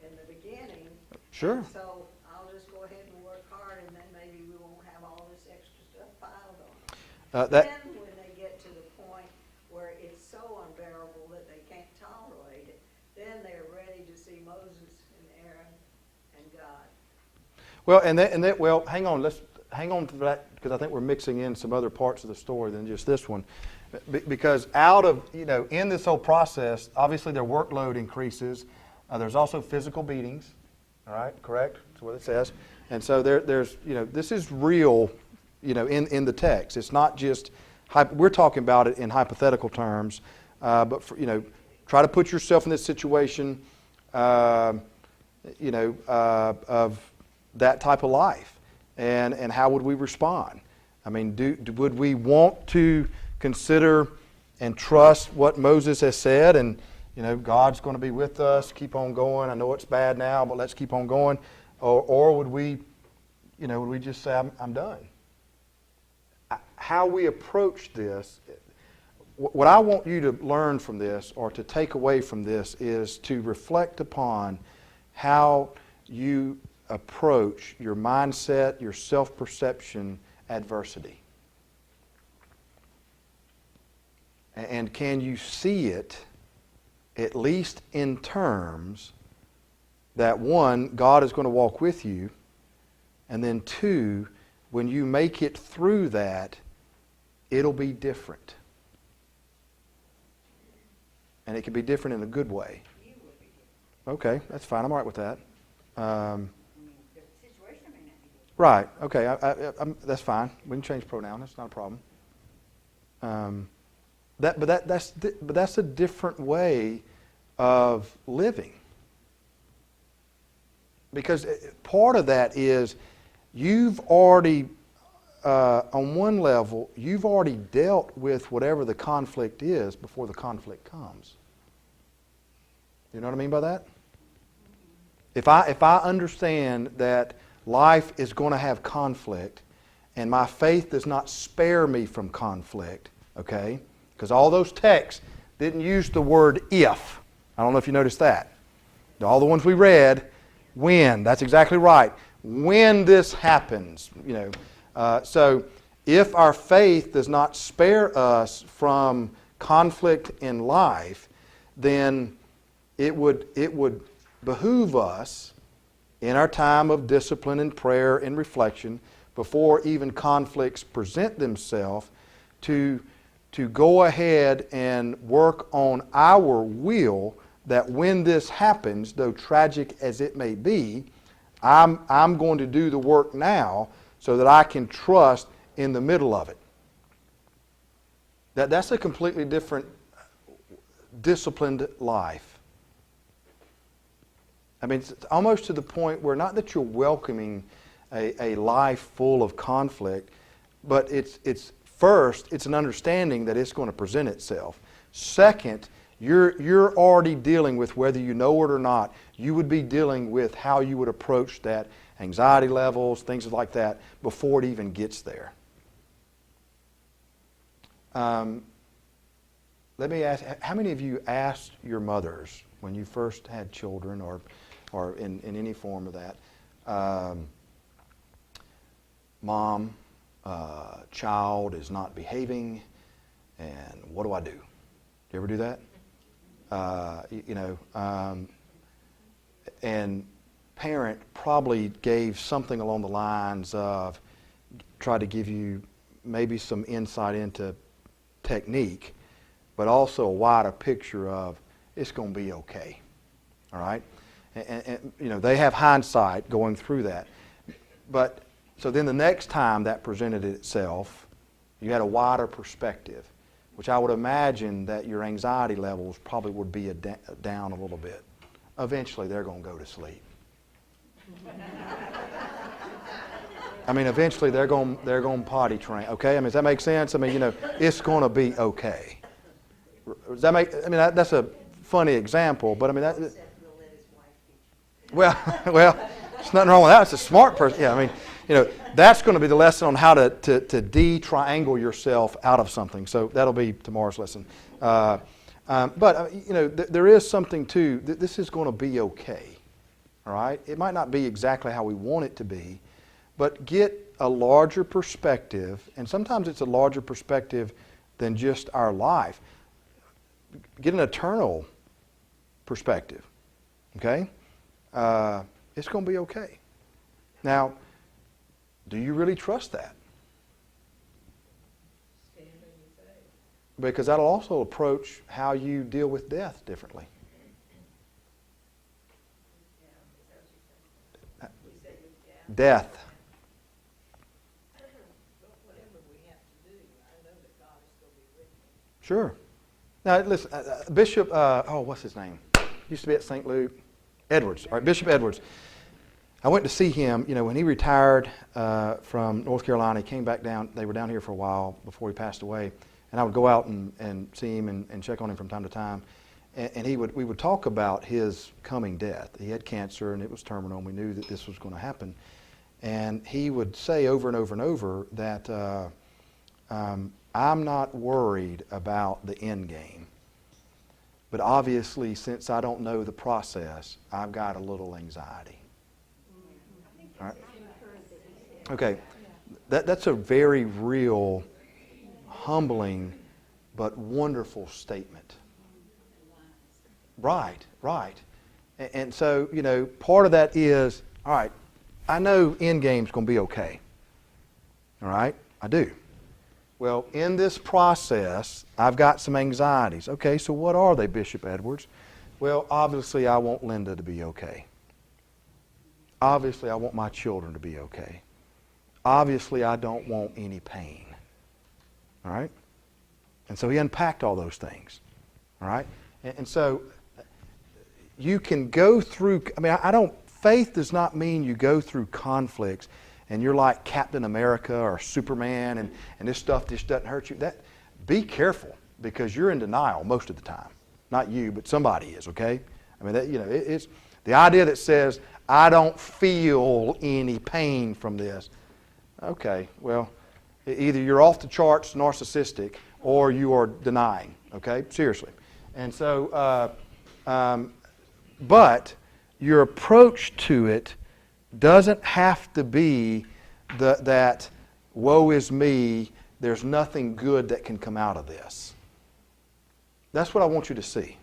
in the beginning. Sure. So I'll just go ahead and work hard, and then maybe we won't have all this extra stuff piled on. Then when they get to the point where it's so unbearable that they can't tolerate it, then they're ready to see Moses and Aaron and God. Well, well, hang on. Let's hang on to that because I think we're mixing in some other parts of the story than just this one. Because out of, in this whole process, obviously their workload increases. There's also physical beatings. All right, correct? That's what it says. And so there's, this is real, in the text. It's not just, we're talking about it in hypothetical terms, but, try to put yourself in this situation, of that type of life. And how would we respond? I mean, would we want to consider and trust what Moses has said and, God's going to be with us, keep on going. I know it's bad now, but let's keep on going. Or would we, would we just say, I'm done? How we approach this, what I want you to learn from this or to take away from this is to reflect upon how you approach your mindset, your self-perception, adversity. And can you see it at least in terms that one, God is going to walk with you, and then two, when you make it through that, it'll be different. And it can be different in a good way. Okay, that's fine. I'm all right with that. The situation may not be good. Right. Okay. That's fine. We can change pronoun. That's not a problem. But that's a different way of living. Because part of that is you've already, on one level, you've already dealt with whatever the conflict is before the conflict comes. You know what I mean by that? If I understand that life is going to have conflict, and my faith does not spare me from conflict, okay? Because all those texts didn't use the word if. I don't know if you noticed that. All the ones we read, when. That's exactly right. When this happens, so if our faith does not spare us from conflict in life, then it would behoove us in our time of discipline and prayer and reflection, before even conflicts present themselves, to go ahead and work on our will, that when this happens, though tragic as it may be, I'm going to do the work now so that I can trust in the middle of it. That's a completely different disciplined life. I mean, it's almost to the point where not that you're welcoming a life full of conflict, but it's first, it's an understanding that it's going to present itself. Second, you're already dealing with, whether you know it or not, you would be dealing with how you would approach that, anxiety levels, things like that, before it even gets there. Let me ask, how many of you asked your mothers when you first had children, or in any form of that, Mom, child is not behaving, and what do I do? Do you ever do that? And parent probably gave something along the lines of, try to give you maybe some insight into technique, but also a wider picture of, it's going to be okay. All right? And they have hindsight going through that. But so then the next time that presented itself, you had a wider perspective, which I would imagine that your anxiety levels probably would be down a little bit. Eventually, they're going to go to sleep. I mean, eventually they're going to potty train. Okay, I mean, does that make sense? I mean, it's going to be okay. Does that make? I mean, that's a funny example, but I mean that. Well, there's nothing wrong with that. It's a smart person. Yeah, I mean, that's going to be the lesson on how to de-triangle yourself out of something. So that'll be tomorrow's lesson. But there is something too. This is going to be okay. All right. It might not be exactly how we want it to be, but get a larger perspective, and sometimes it's a larger perspective than just our life. Get an eternal perspective. Okay. It's going to be okay. Now, do you really trust that? Because that'll also approach how you deal with death differently. Death. Sure. Now, listen, Bishop, what's his name? Used to be at St. Luke. Edwards. All right, Bishop Edwards. I went to see him, when he retired from North Carolina. He came back down. They were down here for a while before he passed away. And I would go out and see him and check on him from time to time. And we would talk about his coming death. He had cancer and it was terminal, and we knew that this was going to happen. And he would say over and over and over that I'm not worried about the end game. But obviously, since I don't know the process, I've got a little anxiety. All right? Okay. That's a very real, humbling, but wonderful statement. Right. And so, part of that is, all right, I know end game's going to be okay. All right? I do. Well, in this process, I've got some anxieties. Okay, so what are they, Bishop Edwards? Well, obviously, I want Linda to be okay. Obviously, I want my children to be okay. Obviously, I don't want any pain. All right? And so he unpacked all those things. All right? And so you can go through, faith does not mean you go through conflicts and you're like Captain America or Superman, and this stuff just doesn't hurt you. Be careful, because you're in denial most of the time. Not you, but somebody is, okay? I mean, it's the idea that says, I don't feel any pain from this. Okay, well, either you're off the charts narcissistic or you are denying, okay? Seriously. And so, but your approach to it doesn't have to be that woe is me, there's nothing good that can come out of this. That's what I want you to see.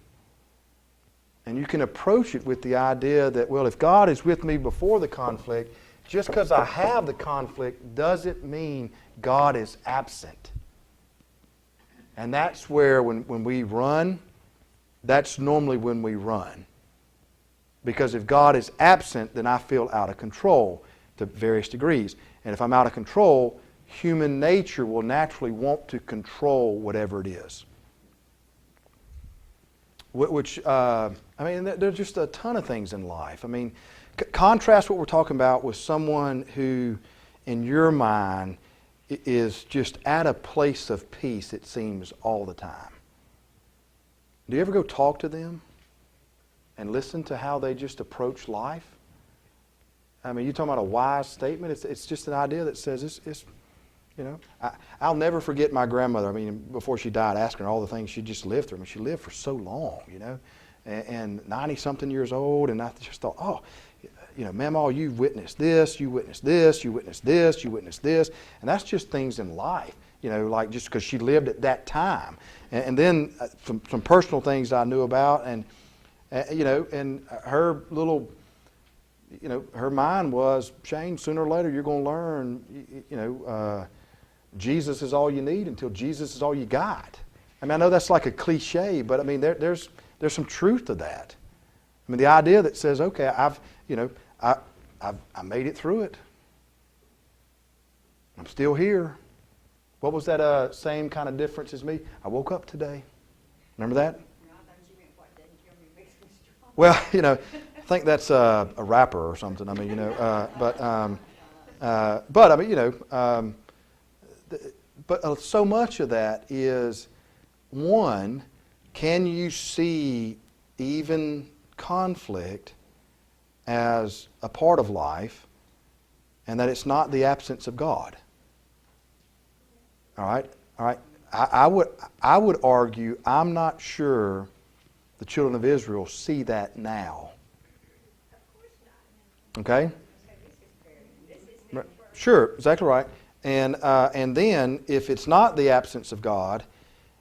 And you can approach it with the idea that, well, if God is with me before the conflict, just because I have the conflict doesn't mean God is absent. And that's where when we run, that's normally when we run. Because if God is absent, then I feel out of control to various degrees. And if I'm out of control, human nature will naturally want to control whatever it is. There's just a ton of things in life. I mean, contrast what we're talking about with someone who, in your mind, is just at a place of peace, it seems, all the time. Do you ever go talk to them and listen to how they just approach life? I mean, you're talking about a wise statement. It's just an idea that says I'll never forget my grandmother. I mean, before she died, asking her all the things she just lived through. I mean, she lived for so long, and 90-something years old, and I just thought, oh, Mamaw, you've witnessed this, you witnessed this, you witnessed this, you witnessed this, and that's just things in life, like just because she lived at that time. And then some personal things I knew about, and her little, her mind was, Shane, sooner or later you're going to learn, Jesus is all you need until Jesus is all you got. I mean, I know that's like a cliche, but I mean, there's some truth to that. I mean, the idea that says, okay, I made it through it. I'm still here. What was that same kind of difference as me? I woke up today. Remember that? Well, I think that's a rapper or something. I mean, but so much of that is, one, can you see even conflict as a part of life, and that it's not the absence of God? All right. I would argue, I'm not sure the children of Israel see that now. Okay? Sure, exactly right. And then, if it's not the absence of God,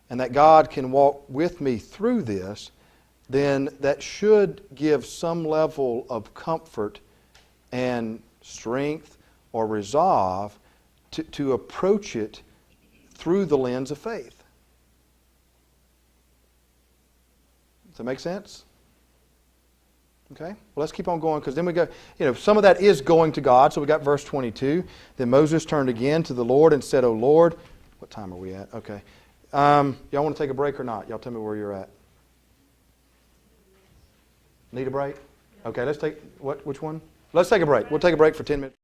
and that God can walk with me through this, then that should give some level of comfort and strength or resolve to approach it through the lens of faith. Does that make sense? Okay, well, let's keep on going, because then we go, some of that is going to God. So we got verse 22. Then Moses turned again to the Lord and said, O Lord, what time are we at? Okay. Y'all want to take a break or not? Y'all tell me where you're at. Need a break? Okay, let's take, which one? Let's take a break. We'll take a break for 10 minutes.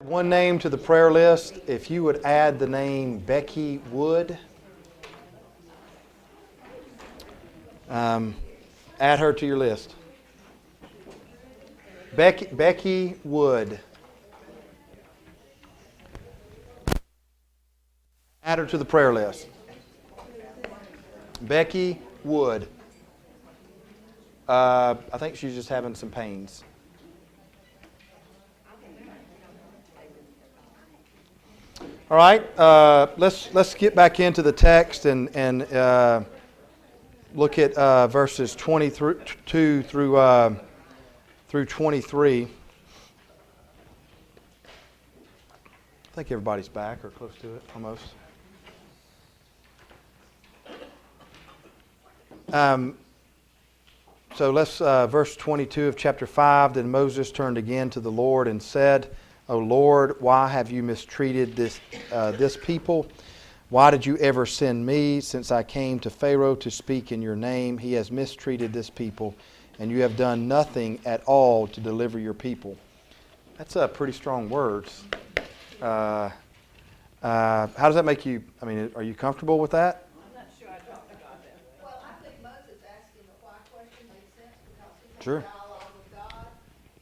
One name to the prayer list. If you would add the name Becky Wood. Add her to your list. Becky Wood. Add her to the prayer list. Becky Wood. I think she's just having some pains. All right, let's get back into the text and look at verses 22 through 23. I think everybody's back or close to it, almost. So let's, verse 22 of chapter 5, Then Moses turned again to the Lord and said, O Lord, why have you mistreated this people? Why did you ever send me? Since I came to Pharaoh to speak in your name, he has mistreated this people, and you have done nothing at all to deliver your people. That's pretty strong words. How does that make you, I mean, are you comfortable with that? Well, I think Moses asking the why question makes sense because he had Sure. a dialogue with God,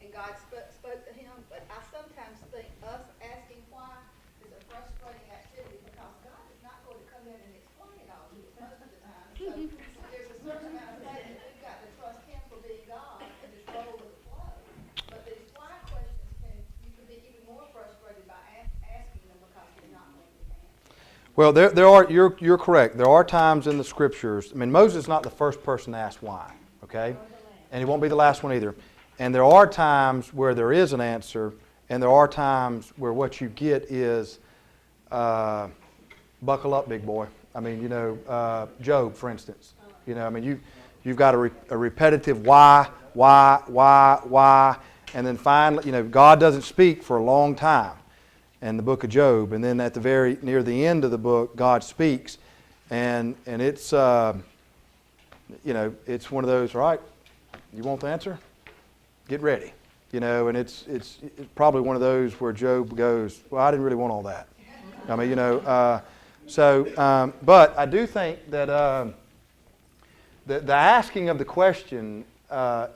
and God spoke to him. But I sometimes think us asking why is a frustrating activity because God is not going to come in and explain it all to us most of the time. So there's a certain amount of faith that we've got to trust Him for being God and just roll with the flow. But these why questions you can be even more frustrated by asking them because you're not going to answer. Well, there are. You're correct. There are times in the Scriptures. I mean, Moses is not the first person to ask why. Okay, and he won't be the last one either. And there are times where there is an answer, and there are times where what you get is, buckle up, big boy. I mean, Job, for instance. I mean, you've got a repetitive why, and then finally, God doesn't speak for a long time. And the book of Job, and then at near the end of the book, God speaks, and it's it's one of those. All right, you want the answer? Get ready, and it's probably one of those where Job goes, well, I didn't really want all that. I mean, but I do think that the asking of the question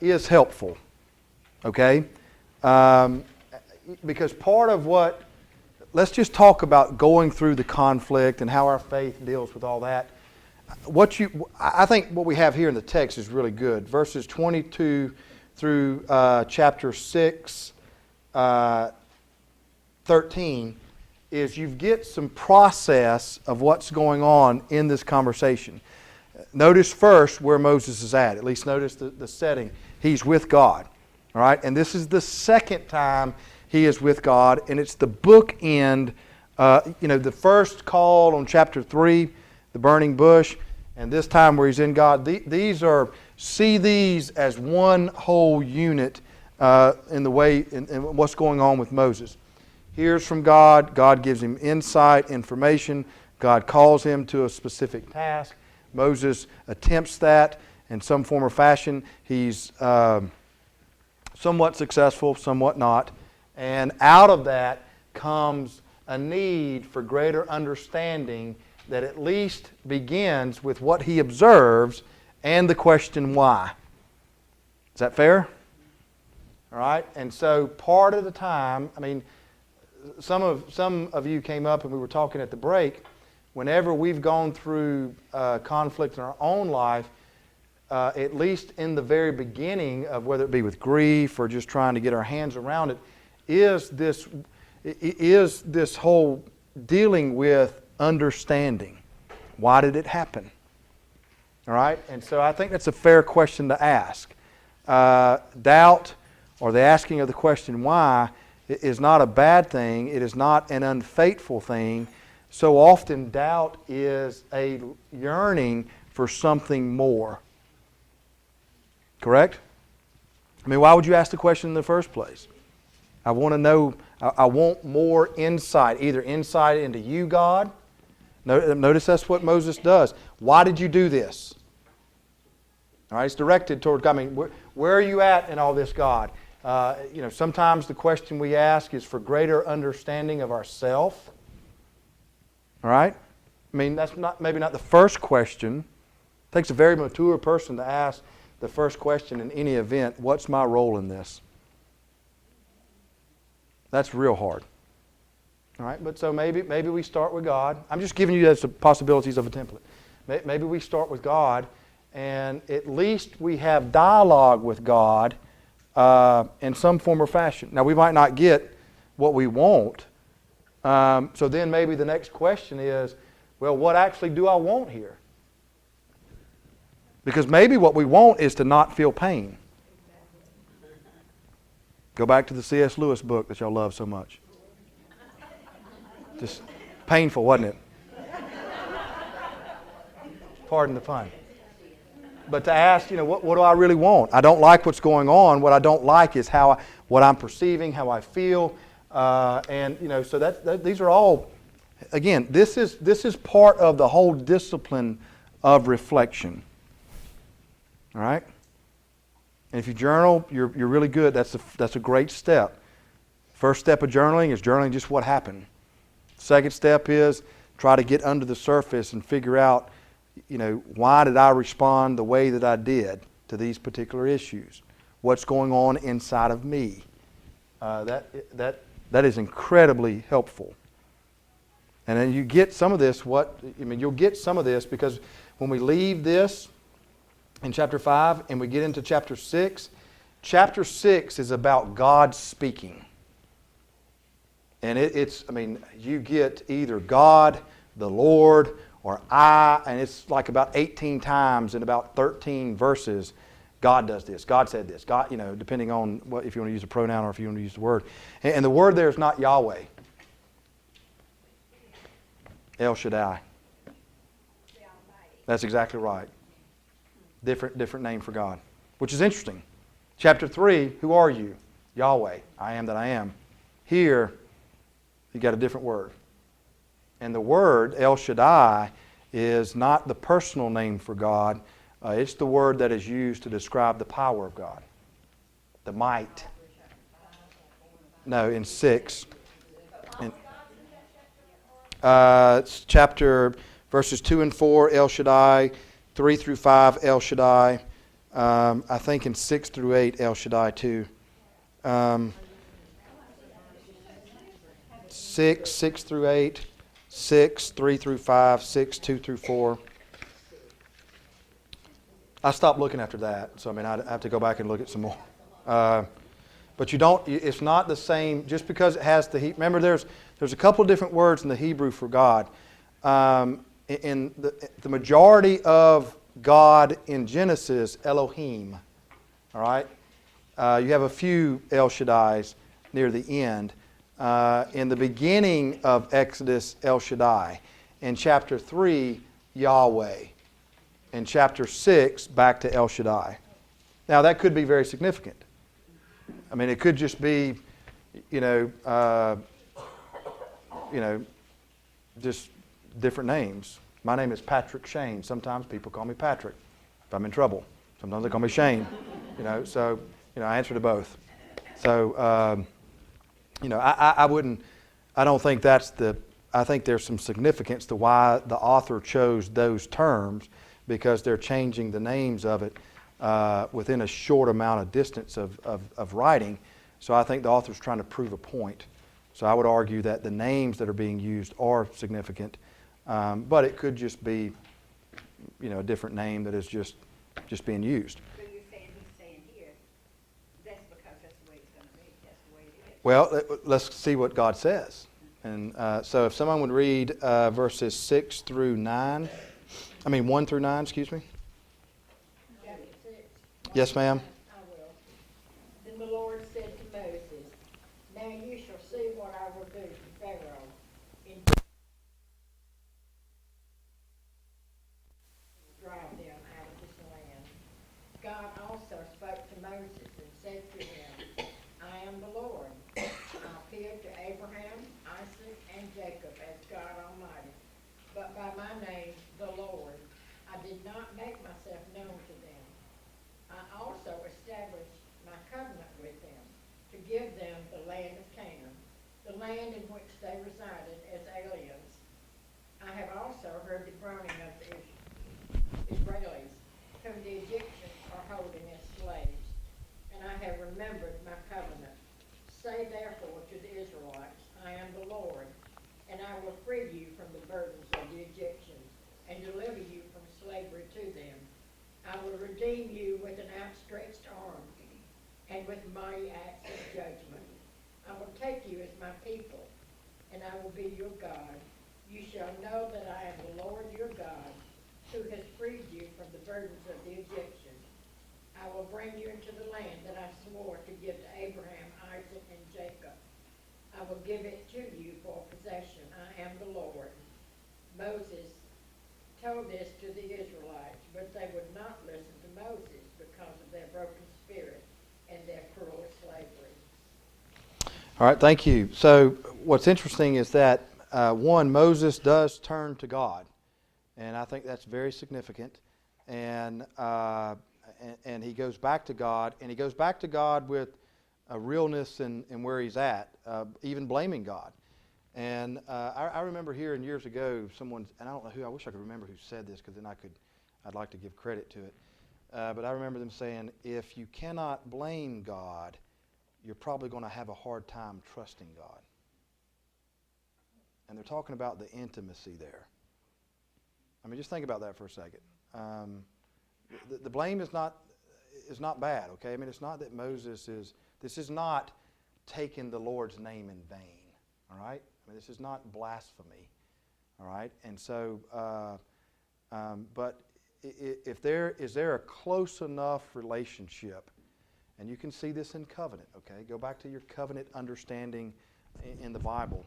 is helpful. Okay, because part of what let's just talk about going through the conflict and how our faith deals with all that. I think what we have here in the text is really good. Verses 22 through chapter 6, 13, is you get some process of what's going on in this conversation. Notice first where Moses is at least notice the setting. He's with God. All right, and this is the second time he is with God, and it's the bookend. The first call on chapter 3, the burning bush, and this time where he's in God. See these as one whole unit in what's going on with Moses. Hears from God. God gives him insight, information. God calls him to a specific task. Moses attempts that in some form or fashion. He's somewhat successful, somewhat not. And out of that comes a need for greater understanding that at least begins with what he observes and the question why. Is that fair? All right. And so part of the time, I mean, some of you came up and we were talking at the break. Whenever we've gone through conflict in our own life, at least in the very beginning of whether it be with grief or just trying to get our hands around it, is this whole dealing with understanding. Why did it happen? All right? And so I think that's a fair question to ask. Doubt or the asking of the question why is not a bad thing. It is not an unfaithful thing. So often doubt is a yearning for something more. Correct? I mean, why would you ask the question in the first place? I want to know, I want more insight, either insight into you, God. Notice that's what Moses does. Why did you do this? All right, it's directed toward God. I mean, where are you at in all this, God? Sometimes the question we ask is for greater understanding of ourself. All right? I mean, that's maybe not the first question. It takes a very mature person to ask the first question in any event, what's my role in this? That's real hard. All right? But so maybe we start with God. I'm just giving you as the possibilities of a template. Maybe we start with God, and at least we have dialogue with God in some form or fashion. Now, we might not get what we want. So then maybe the next question is, well, what actually do I want here? Because maybe what we want is to not feel pain. Go back to the C.S. Lewis book that y'all love so much. Just painful, wasn't it? Pardon the pun. But to ask, what do I really want? I don't like what's going on. What I don't like is what I'm perceiving, how I feel. So these are all, again, this is part of the whole discipline of reflection. All right? And if you journal, you're really good. That's a great step. First step of journaling is journaling just what happened. Second step is try to get under the surface and figure out, why did I respond the way that I did to these particular issues? What's going on inside of me? That is incredibly helpful. And then you get some of this. You'll get some of this because when we leave this in chapter 5 and we get into chapter 6, chapter 6 is about God speaking. And you get either God, the Lord, or I, and it's like about 18 times in about 13 verses, God does this, God said this, God, depending on if you want to use a pronoun or if you want to use the word. And the word there is not Yahweh. El Shaddai. That's exactly right. Different name for God, which is interesting. Chapter 3, who are you? Yahweh, I am that I am. Here, you got a different word. And the word, El Shaddai, is not the personal name for God. It's the word that is used to describe the power of God. The might. No, in 6. It's chapter verses 2 and 4, El Shaddai. 3 through 5, El Shaddai. I think in 6 through 8, El Shaddai too. 6 through 8, 6, 3 through 5, 6, 2 through 4. I stopped looking after that, so I have to go back and look at some more. But it's not the same, just because it has the, remember there's a couple of different words in the Hebrew for God. In the majority of God in Genesis, Elohim. All right? You have a few El Shaddais near the end. In the beginning of Exodus, El Shaddai. In chapter 3, Yahweh. In chapter 6, back to El Shaddai. Now that could be very significant. It could just be, just different names. My name is Patrick Shane. Sometimes people call me Patrick if I'm in trouble. Sometimes they call me Shane. So I answer to both. So I don't think I think there's some significance to why the author chose those terms, because they're changing the names of it within a short amount of distance of writing. So I think the author's trying to prove a point. So I would argue that the names that are being used are significant, but it could just be, a different name that is just being used. So you're saying here, that's because that's the way it's going to be. That's the way it is. Well, let's see what God says. And so if someone would read verses 1 through 9, excuse me. Chapter 6. Yes, ma'am. I will. Then the Lord said to Moses, "Now you shall see what I will do to Pharaoh in drive them out of this land." God also spoke to Moses and said to him, "I am the Lord. I appeared to Abraham, Isaac, and Jacob as God Almighty, but by my name, the Lord, I did not make myself known to them. I also established my covenant with them. to give them the land of Canaan, the land in which they resided as aliens. I have also heard the groaning of the Israelis, whom the Egyptians are holding as slaves, and I have remembered my covenant. Say therefore to the Israelites, I am the Lord, and I will free you from the burdens of the Egyptians, and deliver you from slavery to them. I will redeem you with an outstretched arm, and with mighty acts of judgment. I will take you as my people, and I will be your God. You shall know that I am the Lord your God, who has freed you from the burdens of the Egyptians. I will bring you into the land that I swore to give to Abraham, Isaac, and Jacob. I will give it to you for possession. I am the Lord. Moses told this to the Israelites, but they would not listen to Moses because of their broken spirit and their cruel slavery. All right, thank you. So what's interesting is that, one, Moses does turn to God, and I think that's very significant. And he goes back to God, and he goes back to God with a realness in where he's at, even blaming God. And I remember hearing years ago someone, and I don't know who, I wish I could remember who said this, because then I'd like to give credit to it. But I remember them saying, if you cannot blame God, you're probably going to have a hard time trusting God. And they're talking about the intimacy there. I mean, just think about that for a second. The blame is not bad, okay? I mean, it's not that this is not taking the Lord's name in vain, all right? I mean, this is not blasphemy, all right? And so, but is there a close enough relationship? And you can see this in covenant, okay? Go back to your covenant understanding in the Bible.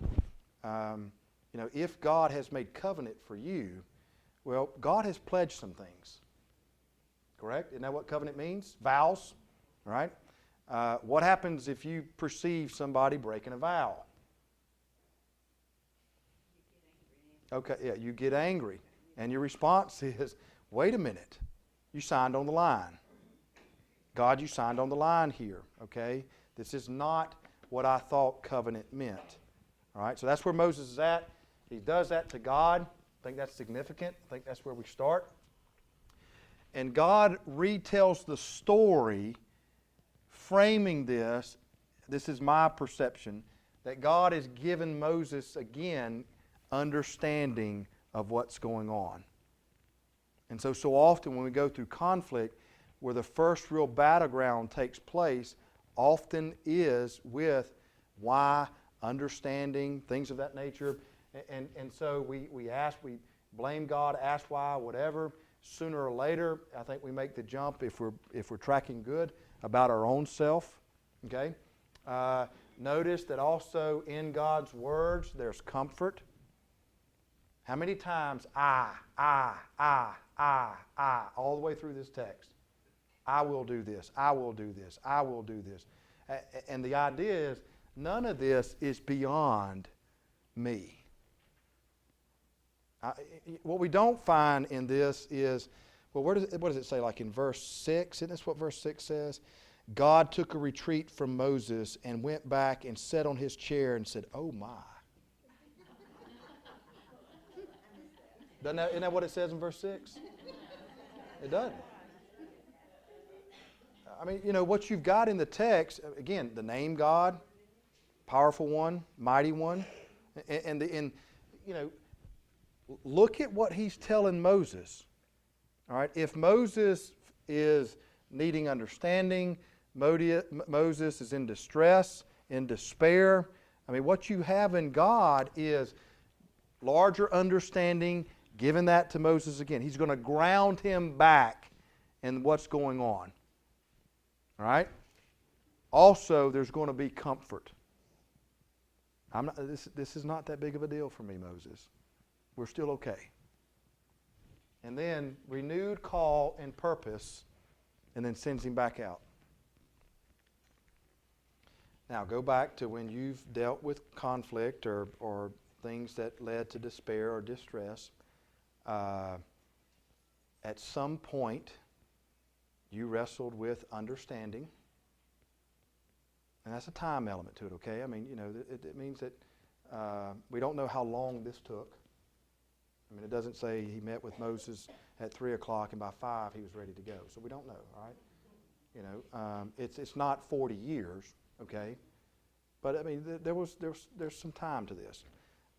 If God has made covenant for you, well, God has pledged some things. Correct? Isn't that what covenant means? Vows, right? What happens if you perceive somebody breaking a vow? Okay, yeah, you get angry. And your response is, wait a minute, you signed on the line. God, you signed on the line here, okay? This is not what I thought covenant meant. All right, so that's where Moses is at. He does that to God. I think that's significant. I think that's where we start. And God retells the story, framing this. This is my perception, that God has given Moses, again, understanding of what's going on. And so often when we go through conflict, where the first real battleground takes place, often is with why, understanding, things of that nature. And so we blame God, ask why, whatever. Sooner or later, I think we make the jump, if we're tracking good, about our own self. Okay? Notice that also in God's words, there's comfort. How many times I, all the way through this text? I will do this, I will do this, I will do this. And the idea is, none of this is beyond me. What we don't find in this is, well, what does it say, like in verse 6? Isn't this what verse 6 says? God took a retreat from Moses and went back and sat on his chair and said, oh my. Isn't that what it says in verse 6? It doesn't. I mean, what you've got in the text, again, the name God, powerful one, mighty one, and look at what he's telling Moses. All right, if Moses is needing understanding, Moses is in distress, in despair. I mean, what you have in God is larger understanding, giving that to Moses again. He's going to ground him back in what's going on. All right? Also, there's going to be comfort. This is not that big of a deal for me, Moses. We're still okay. And then renewed call and purpose, and then sends him back out. Now, go back to when you've dealt with conflict or things that led to despair or distress. At some point, you wrestled with understanding. And that's a time element to it, okay? I mean, it means that we don't know how long this took. I mean, it doesn't say he met with Moses at 3 o'clock and by 5 he was ready to go. So we don't know, all right? It's not 40 years, okay? But I mean, there's some time to this.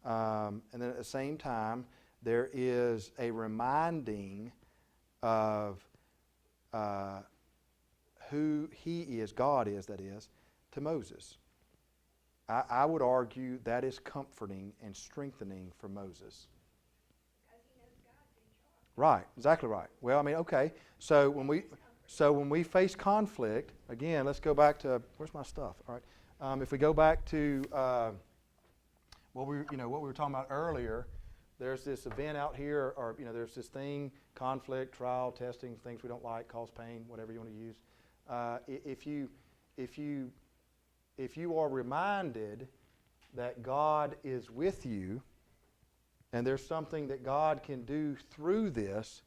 And then at the same time, there is a reminding of who he is, God is, that is, to Moses. I would argue that is comforting and strengthening for Moses. Right, exactly right. Well, I mean, okay. So when we face conflict, again, let's go back to where's my stuff? All right. If we go back to what we were talking about earlier, there's this event out here, or there's this thing, conflict, trial, testing, things we don't like, cause pain, whatever you want to use. If you are reminded that God is with you, and there's something that God can do through this,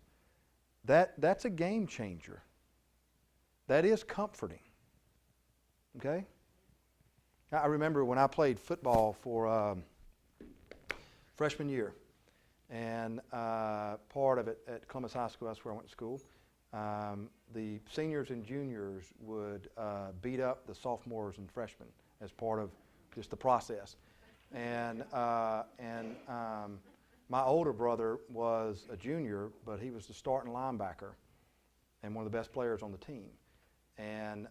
that's a game changer. That is comforting. Okay? I remember when I played football for freshman year, and part of it at Columbus High School, that's where I went to school, the seniors and juniors would beat up the sophomores and freshmen as part of just the process. And my older brother was a junior, but he was the starting linebacker and one of the best players on the team. And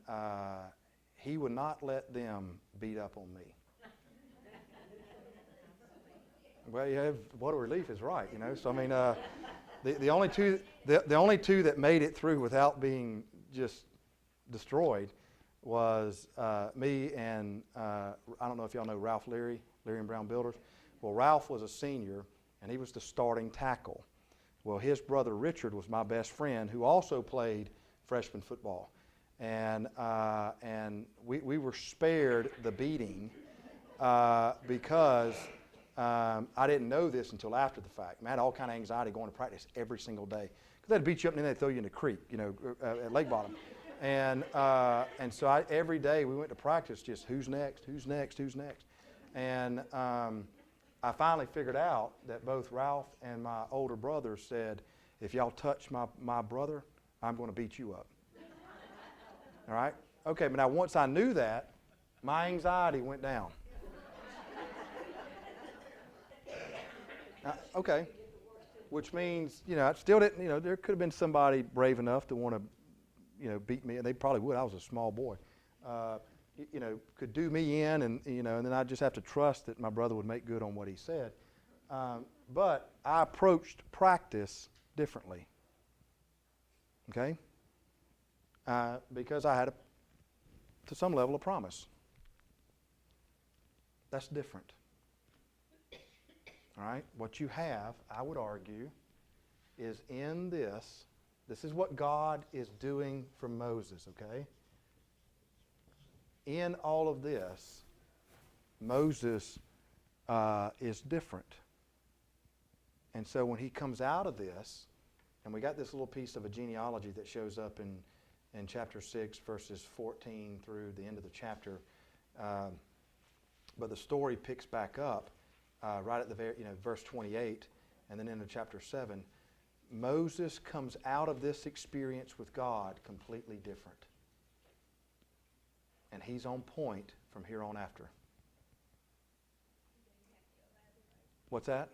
he would not let them beat up on me. Well, yeah, what a relief is right, So I mean, the only two that made it through without being just destroyed was me and I don't know if y'all know Ralph Leary and Brown Builders. Well, Ralph was a senior, and he was the starting tackle. Well, his brother Richard was my best friend, who also played freshman football, and we were spared the beating because I didn't know this until after the fact. Man, I had all kind of anxiety going to practice every single day because they'd beat you up and then they'd throw you in the creek, at Lake Bottom, and so every day we went to practice just who's next, and I finally figured out that both Ralph and my older brother said, if y'all touch my brother, I'm going to beat you up. All right? Okay, but now once I knew that, my anxiety went down. Okay, which means, I still didn't, there could have been somebody brave enough to want to, beat me, and they probably would. I was a small boy. Could do me in, and then I'd just have to trust that my brother would make good on what he said. But I approached practice differently. Okay? Because I had, to some level, a promise. That's different. All right? What you have, I would argue, is in this. This is what God is doing for Moses, okay? In all of this, Moses is different. And so when he comes out of this, and we got this little piece of a genealogy that shows up in chapter 6, verses 14 through the end of the chapter, but the story picks back up right at the very, verse 28, and then into chapter 7. Moses comes out of this experience with God completely different. And he's on point from here on after. What's that?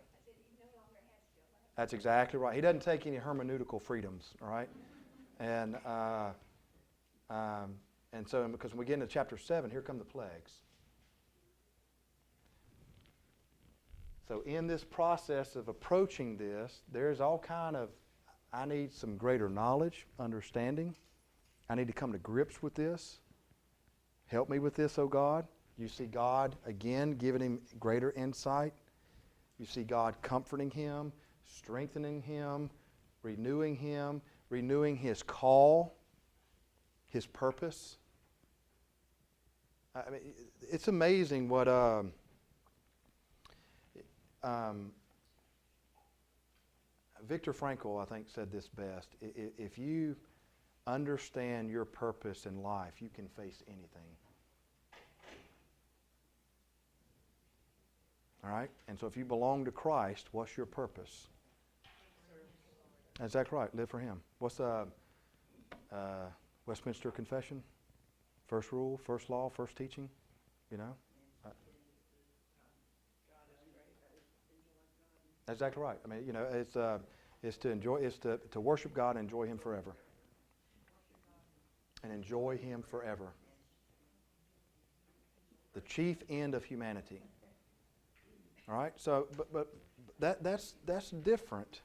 That's exactly right. He doesn't take any hermeneutical freedoms, all right? And so because when we get into chapter 7, here come the plagues. So in this process of approaching this, there's all kind of, I need some greater knowledge, understanding. I need to come to grips with this. Help me with this, oh God. You see God, again, giving him greater insight. You see God comforting him, strengthening him, renewing his call, his purpose. I mean, it's amazing what Viktor Frankl, I think, said this best. If you understand your purpose in life, you can face anything. All right? And so if you belong to Christ, what's your purpose? That's exactly right. Live for Him. What's Westminster Confession? First rule, first law, first teaching? You know? That's exactly right. I mean, you know, it's to enjoy, it's to worship God and enjoy Him forever. And enjoy Him forever. The chief end of humanity. All right. So, but that's different.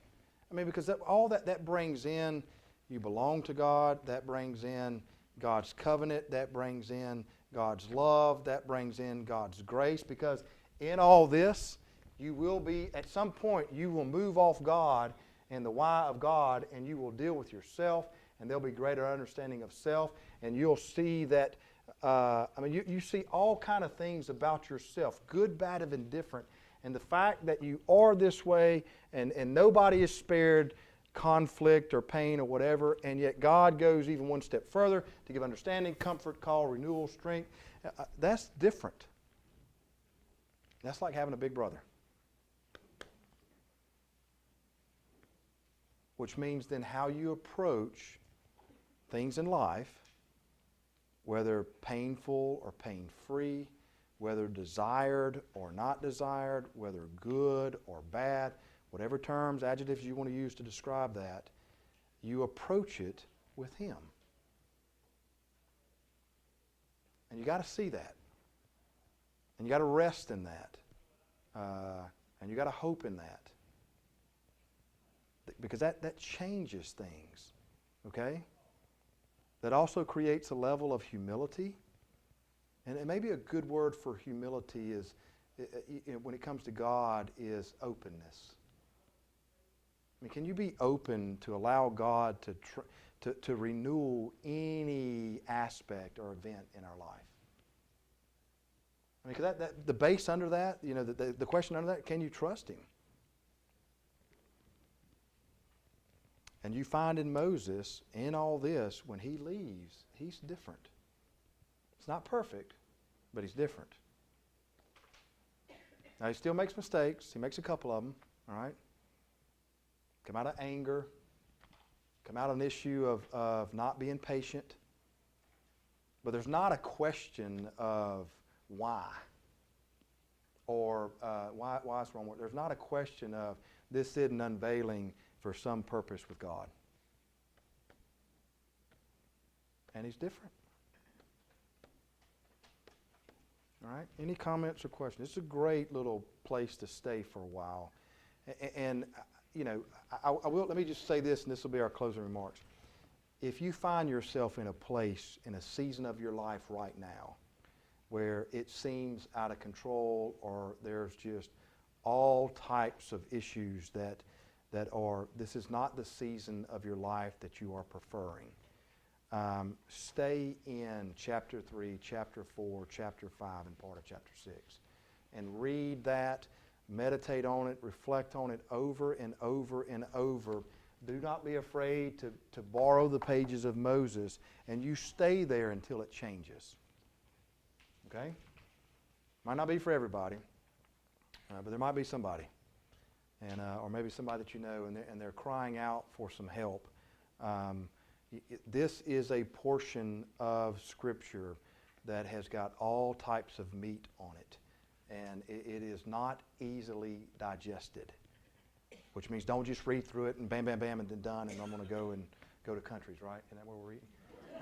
I mean, because all that brings in, you belong to God. That brings in God's covenant. That brings in God's love. That brings in God's grace. Because in all this, you will be, at some point, you will move off God and the why of God, and you will deal with yourself, and there'll be greater understanding of self, and you'll see that, you see all kind of things about yourself, good, bad, and indifferent, and the fact that you are this way, and nobody is spared conflict or pain or whatever, and yet God goes even one step further to give understanding, comfort, call, renewal, strength. That's different. That's like having a big brother. Which means then how you approach things in life, whether painful or pain-free, whether desired or not desired, whether good or bad, whatever terms, adjectives you want to use to describe that, you approach it with Him. And you got to see that. And you got to rest in that. And you got to hope in that. Because that changes things, okay? That also creates a level of humility. And maybe a good word for humility is, when it comes to God, is openness. I mean, can you be open to allow God to renew any aspect or event in our life? I mean, because the base under that, you know, the question under that, can you trust Him? And you find in Moses, in all this, when he leaves, he's different. It's not perfect, but he's different. Now, he still makes mistakes. He makes a couple of them, all right? Come out of anger. Come out of an issue of not being patient. But there's not a question of why. Or why is wrong. There's not a question of this isn't unveiling for some purpose with God. And he's different. All right? Any comments or questions? It's a great little place to stay for a while. And you know, I will, let me just say this, and this will be our closing remarks. If you find yourself in a place, in a season of your life right now, where it seems out of control, or there's just all types of issues that are, this is not the season of your life that you are preferring. Stay in chapter 3, chapter 4, chapter 5, and part of chapter 6. And read that, meditate on it, reflect on it over and over and over. Do not be afraid to borrow the pages of Moses, and you stay there until it changes. Okay? Might not be for everybody, but there might be somebody. And or maybe somebody that you know, and they're crying out for some help. This is a portion of Scripture that has got all types of meat on it. And it is not easily digested. Which means don't just read through it and bam, bam, bam, and then done, and I'm going to go to countries, right? Isn't that where we're reading?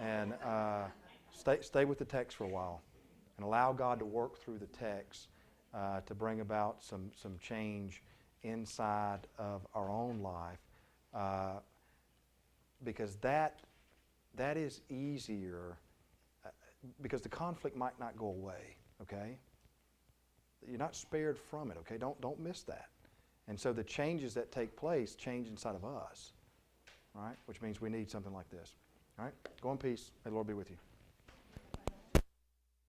And stay with the text for a while. And allow God to work through the text to bring about some change inside of our own life, because that is easier, because the conflict might not go away, okay? You're not spared from it, okay? Don't miss that. And so the changes that take place change inside of us, all right? Which means we need something like this, all right? Go in peace. May the Lord be with you.